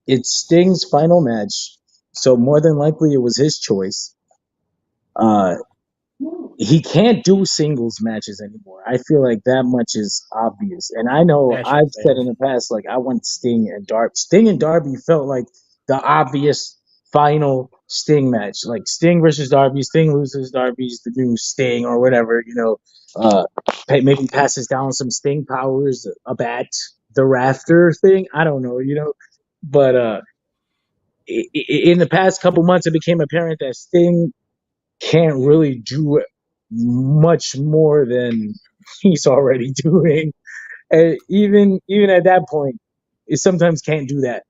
it's Sting's final match, so more than likely it was his choice. He can't do singles matches anymore. I feel like that much is obvious. And I know I've said in the past, like, I want Sting and Darby. Sting and Darby felt like the obvious final Sting match. Like, Sting versus Darby, Sting loses, Darby's the new Sting or whatever, maybe passes down some Sting powers, a bat, the rafter thing. I don't know, But in the past couple months, it became apparent that Sting can't really do much more than he's already doing. And even at that point, it sometimes can't do that.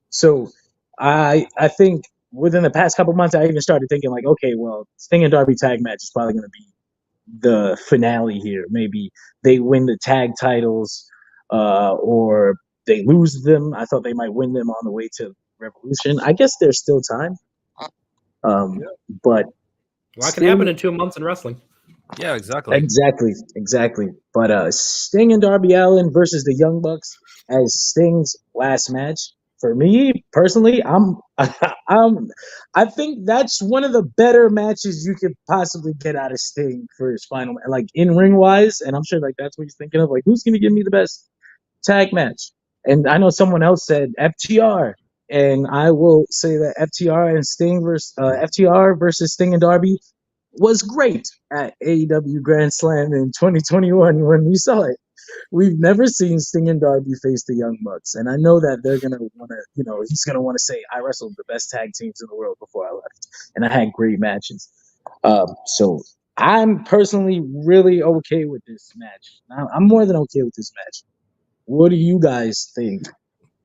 So I think within the past couple months, I even started thinking like, okay, well, Sting and Darby tag match is probably going to be the finale here. Maybe they win the tag titles, or they lose them. I thought they might win them on the way to Revolution. I guess there's still time. But a lot can happen in 2 months in wrestling. Yeah, exactly. Exactly. But Sting and Darby Allin versus the Young Bucks as Sting's last match. For me personally, I think that's one of the better matches you could possibly get out of Sting for his final, like in ring wise. And I'm sure like that's what he's thinking of. Like, who's going to give me the best tag match? And I know someone else said FTR, and I will say that FTR and Sting versus FTR versus Sting and Darby was great at AEW Grand Slam in 2021 when we saw it. We've never seen Sting and Darby face the Young Bucks, and I know that they're gonna want to, he's gonna want to say, "I wrestled the best tag teams in the world before I left, and I had great matches." So I'm personally really okay with this match. I'm more than okay with this match. What do you guys think?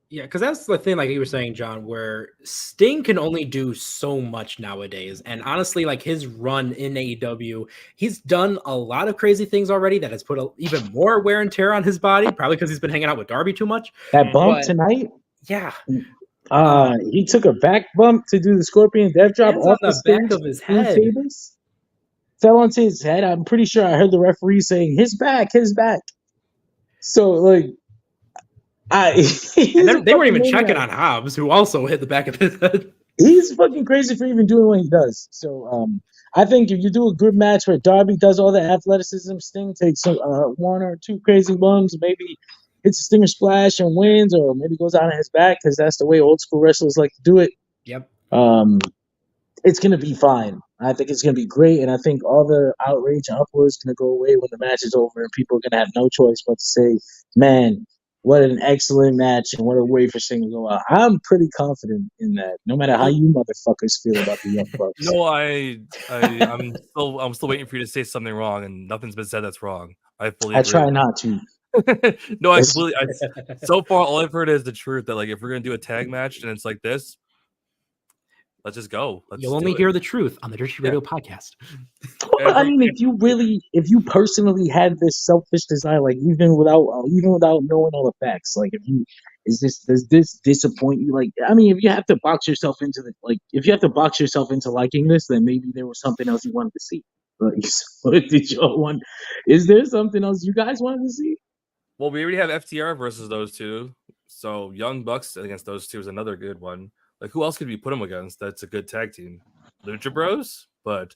Yeah, because that's the thing, like you were saying, John, where Sting can only do so much nowadays. And honestly, like his run in AEW, he's done a lot of crazy things already that has put even more wear and tear on his body, probably because he's been hanging out with Darby too much. That bump tonight? Yeah. He took a back bump to do the Scorpion Death Drop off the back of his head. Tables. Fell onto his head. I'm pretty sure I heard the referee saying, his back. So, like, and they weren't even checking on Hobbs, who also hit the back of his head. He's fucking crazy for even doing what he does. So I think if you do a good match where Darby does all the athleticism, Sting takes one or two crazy bumps, maybe hits a stinger splash and wins, or maybe goes out on his back because that's the way old school wrestlers like to do it. Yep. It's going to be fine. I think it's going to be great, and I think all the outrage and uproar is going to go away when the match is over, and people are going to have no choice but to say, man, what an excellent match, and what a way for Sting to go out. I'm pretty confident in that, no matter how you motherfuckers feel about the Young Bucks. No, I'm still waiting for you to say something wrong, and nothing's been said that's wrong. I fully agree. I try not to. No, I completely. So far, all I've heard is the truth that like if we're gonna do a tag match and it's like this, Let's just go. You'll only hear the truth on the Dirty Radio podcast. Well, I mean, if you personally had this selfish desire, like even without knowing all the facts, like does this disappoint you? Like, I mean, if you have to box yourself into liking this, then maybe there was something else you wanted to see. Like, so did y'all want? Is there something else you guys wanted to see? Well, we already have FTR versus those two, so Young Bucks against those two is another good one. Like, who else could we put them against? That's a good tag team. Lucha Bros, but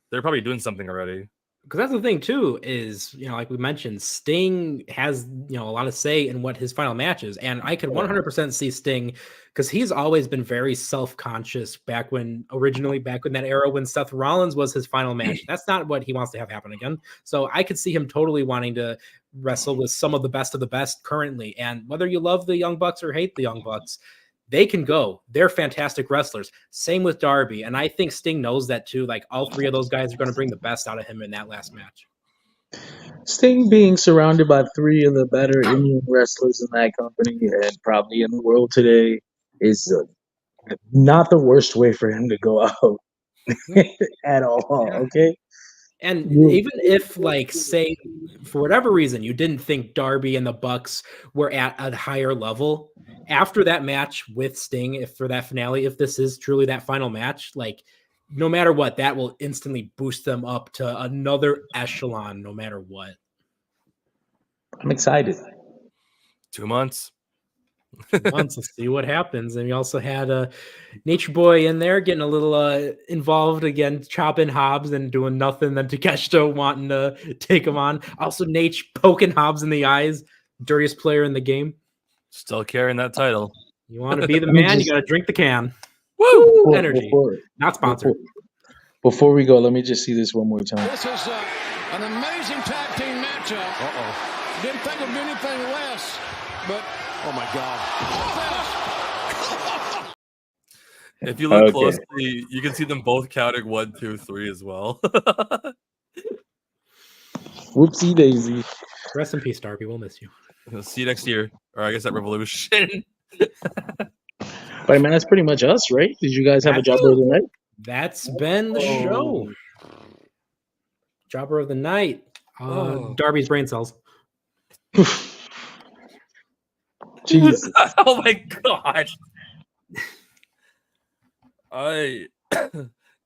they're probably doing something already. Because that's the thing too, is, you know, like we mentioned, Sting has, you know, a lot of say in what his final match is. And I could 100% see Sting, because he's always been very self-conscious back in that era when Seth Rollins was his final match. That's not what he wants to have happen again. So I could see him totally wanting to wrestle with some of the best currently. And whether you love the Young Bucks or hate the Young Bucks, they can go. They're fantastic wrestlers. Same with Darby. And I think Sting knows that too. Like, all three of those guys are going to bring the best out of him in that last match. Sting being surrounded by three of the better Indian wrestlers in that company and probably in the world today is not the worst way for him to go out at all. Okay. And even if, like, say, for whatever reason, you didn't think Darby and the Bucks were at a higher level, after that match with Sting, for that finale, if this is truly that final match, like, no matter what, that will instantly boost them up to another echelon, no matter what. I'm excited. 2 months. Let's see what happens. And we also had Nature Boy in there getting a little involved again, chopping Hobbs and doing nothing. Then Takeshita wanting to take him on. Also, Nate poking Hobbs in the eyes. Dirtiest player in the game. Still carrying that title. You want to be the man, you got to drink the can. Woo! Energy. Not sponsored. Before we go, let me just see this one more time. This is an amazing tag team matchup. Didn't think of anything less, but oh my God. If you look closely, you can see them both counting 1, 2, 3 as well. Whoopsie daisy. Rest in peace, Darby. We'll miss you. See you next year. Or I guess at Revolution. But man, that's pretty much us, right? Did you guys have a jobber of the night? That's been the show. Jobber of the night. Darby's brain cells. Jesus. Oh my God.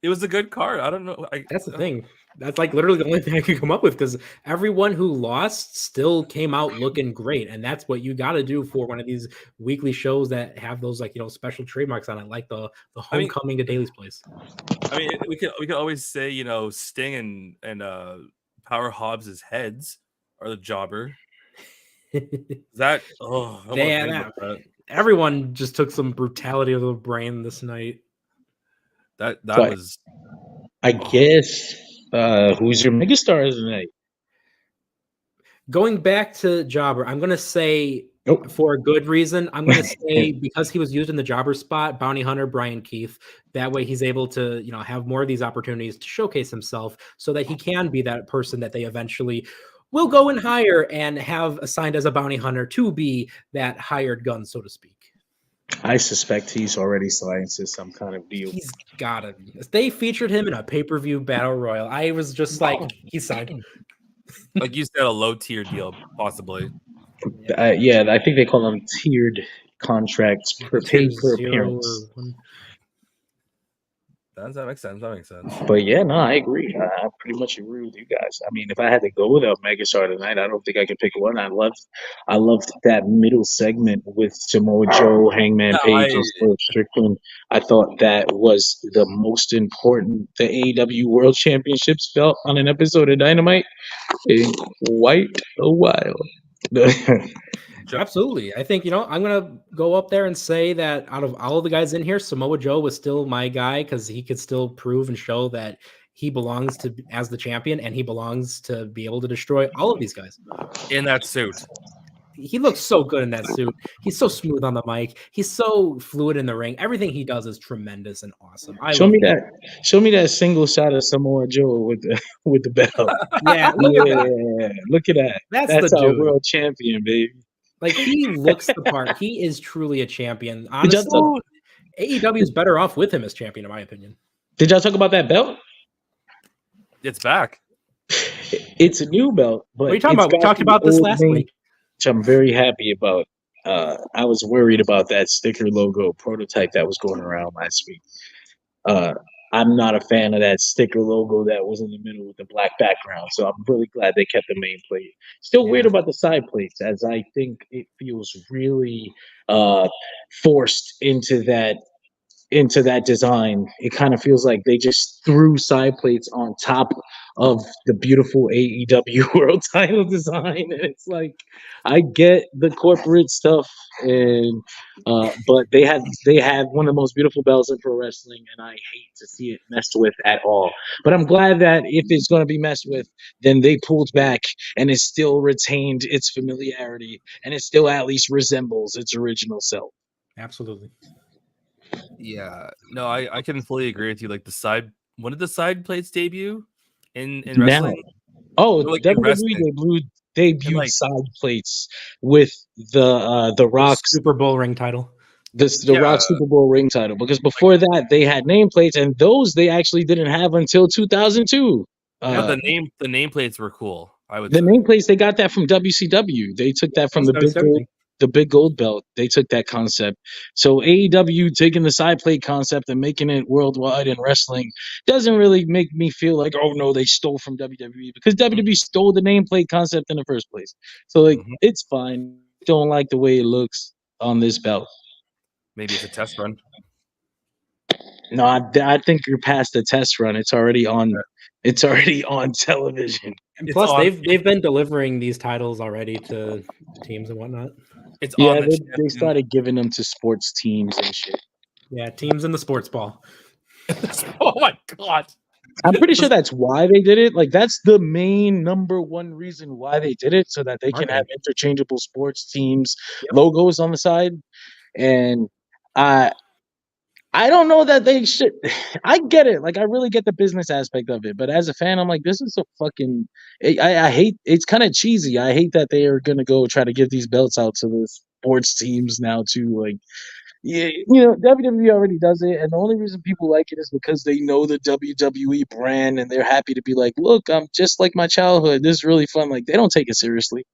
It was a good card. I don't know. That's the thing. That's like literally the only thing I could come up with, because everyone who lost still came out looking great. And that's what you got to do for one of these weekly shows that have those, like, you know, special trademarks on it, like the Homecoming to Daly's Place. I mean, we could always say, you know, Sting and Power Hobbs' heads are the jobber. Everyone just took some brutality of the brain this night. That was. I guess. Who's your megastar tonight? Going back to Jobber, I'm going to say, for a good reason, I'm going to say because he was used in the Jobber spot, Bounty Hunter Brian Keith. That way he's able to, you know, have more of these opportunities to showcase himself so that he can be that person that they eventually will go and hire and have assigned as a bounty hunter to be that hired gun, so to speak. I suspect he's already signed to some kind of deal. He's got to be. They featured him in a pay-per-view battle royal. I was just like, he's signed. Like you said, a low-tier deal, possibly. Yeah, I think they call them tiered contracts per appearance. That makes sense. But yeah, no, I agree. I pretty much agree with you guys. I mean, if I had to go with a megastar tonight, I don't think I could pick one. I loved that middle segment with Samoa Joe, Hangman Page, and Strickland. I thought that was the most important the AEW World Championships felt on an episode of Dynamite in quite a while. Absolutely. I think, you know, I'm going to go up there and say that out of all of the guys in here, Samoa Joe was still my guy because he could still prove and show that he belongs to as the champion and he belongs to be able to destroy all of these guys. In that suit. He looks so good in that suit. He's so smooth on the mic. He's so fluid in the ring. Everything he does is tremendous and awesome. Show me that single shot of Samoa Joe with the belt. Yeah, look at that. That's our dude. world champion, baby. Like, he looks the part. He is truly a champion. Honestly, AEW is better off with him as champion, in my opinion. Did y'all talk about that belt? It's back. It's a new belt, but What are you talking it's about? We got talked the about this old last name, week. which I'm very happy about. I was worried about that sticker logo prototype that was going around last week. I'm not a fan of that sticker logo that was in the middle with the black background, so I'm really glad they kept the main plate. Still weird about the side plates, as I think it feels really forced into that design. It kind of feels like they just threw side plates on top of the beautiful AEW world title design. And it's like, I get the corporate stuff, and but they have one of the most beautiful belts in pro wrestling, and I hate to see it messed with at all. But I'm glad that if it's going to be messed with, then they pulled back and it still retained its familiarity, and it still at least resembles its original self. Absolutely. Yeah, no, I can fully agree with you. Like when did the side plates debut in Now. wrestling? Oh, Or, like, in WWE wrestling. debuted like- side plates with the Rock Super Bowl ring title. the Rock Super Bowl ring title, because before that they had nameplates, and those they actually didn't have until 2002. Yeah, the nameplates were cool. I would The say. nameplates, they got that from WCW. They took that from the big gold belt. They took that concept. So AEW taking the side plate concept and making it worldwide in wrestling doesn't really make me feel like, oh no, they stole from WWE, because WWE stole the nameplate concept in the first place. So like, it's fine. Don't like the way it looks on this belt. Maybe it's a test run. No, I think you're past the test run. It's already on. It's already on television. And plus, they've been delivering these titles already to teams and whatnot. It's Yeah, on they started giving them to sports teams and shit. Yeah, teams in the sports ball. Oh my god! I'm pretty sure that's why they did it. Like, that's the main number one reason why they did it, so that they can have interchangeable sports teams logos on the side. And I don't know that they should. I get it. Like, I really get the business aspect of it. But as a fan, I'm like, this is a fucking. I hate. It's kind of cheesy. I hate that they are gonna go try to give these belts out to the sports teams now too. Like, yeah, WWE already does it, and the only reason people like it is because they know the WWE brand, and they're happy to be like, look, I'm just like my childhood. This is really fun. Like, they don't take it seriously.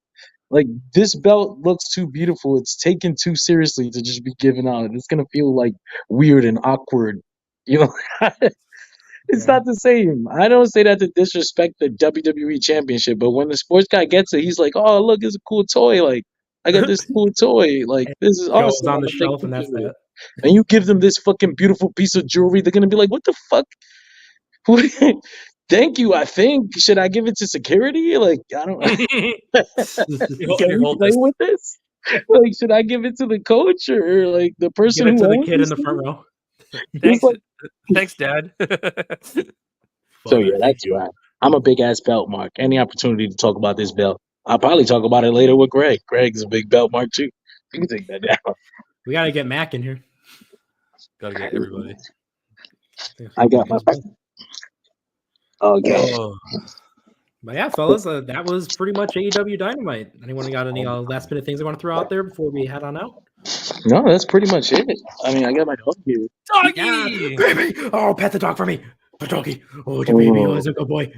Like, this belt looks too beautiful. It's taken too seriously to just be given out. It's gonna feel like weird and awkward. It's not the same. I don't say that to disrespect the WWE Championship, but when the sports guy gets it, he's like, "Oh, look, it's a cool toy. Like, I got this cool toy. Like, this is awesome." On the shelf, and that's that. And you give them this fucking beautiful piece of jewelry, they're gonna be like, "What the fuck?" Thank you. I think, should I give it to security? Like, I don't. Can we play with this? Like, should I give it to the coach or like the person Give it who to the owns kid in this the front thing? row? Thanks, Dad. So yeah, that's right. I'm a big ass belt mark. Any opportunity to talk about this belt, I'll probably talk about it later with Greg. Greg's a big belt mark too. You can take that down. We gotta get Mac in here. Gotta get everybody. I got my back. Okay. Oh. But yeah, fellas, that was pretty much AEW Dynamite. Anyone got any last minute things they want to throw out there before we head on out? No, that's pretty much it. I mean, I got my dog here. Doggy! Yeah, baby! Oh, pet the dog for me. The doggy. Oh, the baby. Oh, he's a good boy.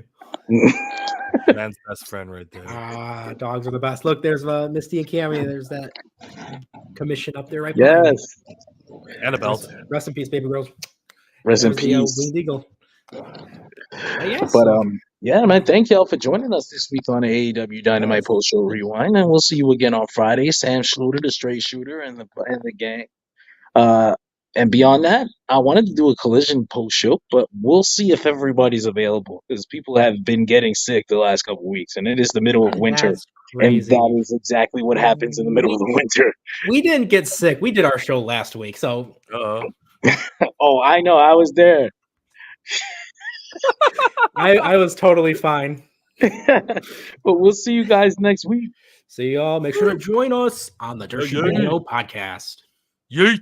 Man's best friend right there. Ah, dogs are the best. Look, there's Misty and Cammy. There's that commission up there right behind me. And a belt. Rest in peace, baby girls. Rest in There's the, peace. Winged Eagle. But yeah, man, thank y'all for joining us this week on the AEW Dynamite Post Show Rewind, and we'll see you again on Friday. Sam Schluter, the Straight Shooter, and the gang. And beyond that, I wanted to do a Collision post show, but we'll see if everybody's available, because people have been getting sick the last couple of weeks, and it is the middle of winter, and that is exactly what happens in the middle of the winter. We didn't get sick. We did our show last week, so. Oh, I know. I was there. I was totally fine. But we'll see you guys next week. See y'all. Make sure to join us on the Dershi Radio podcast. Yeet.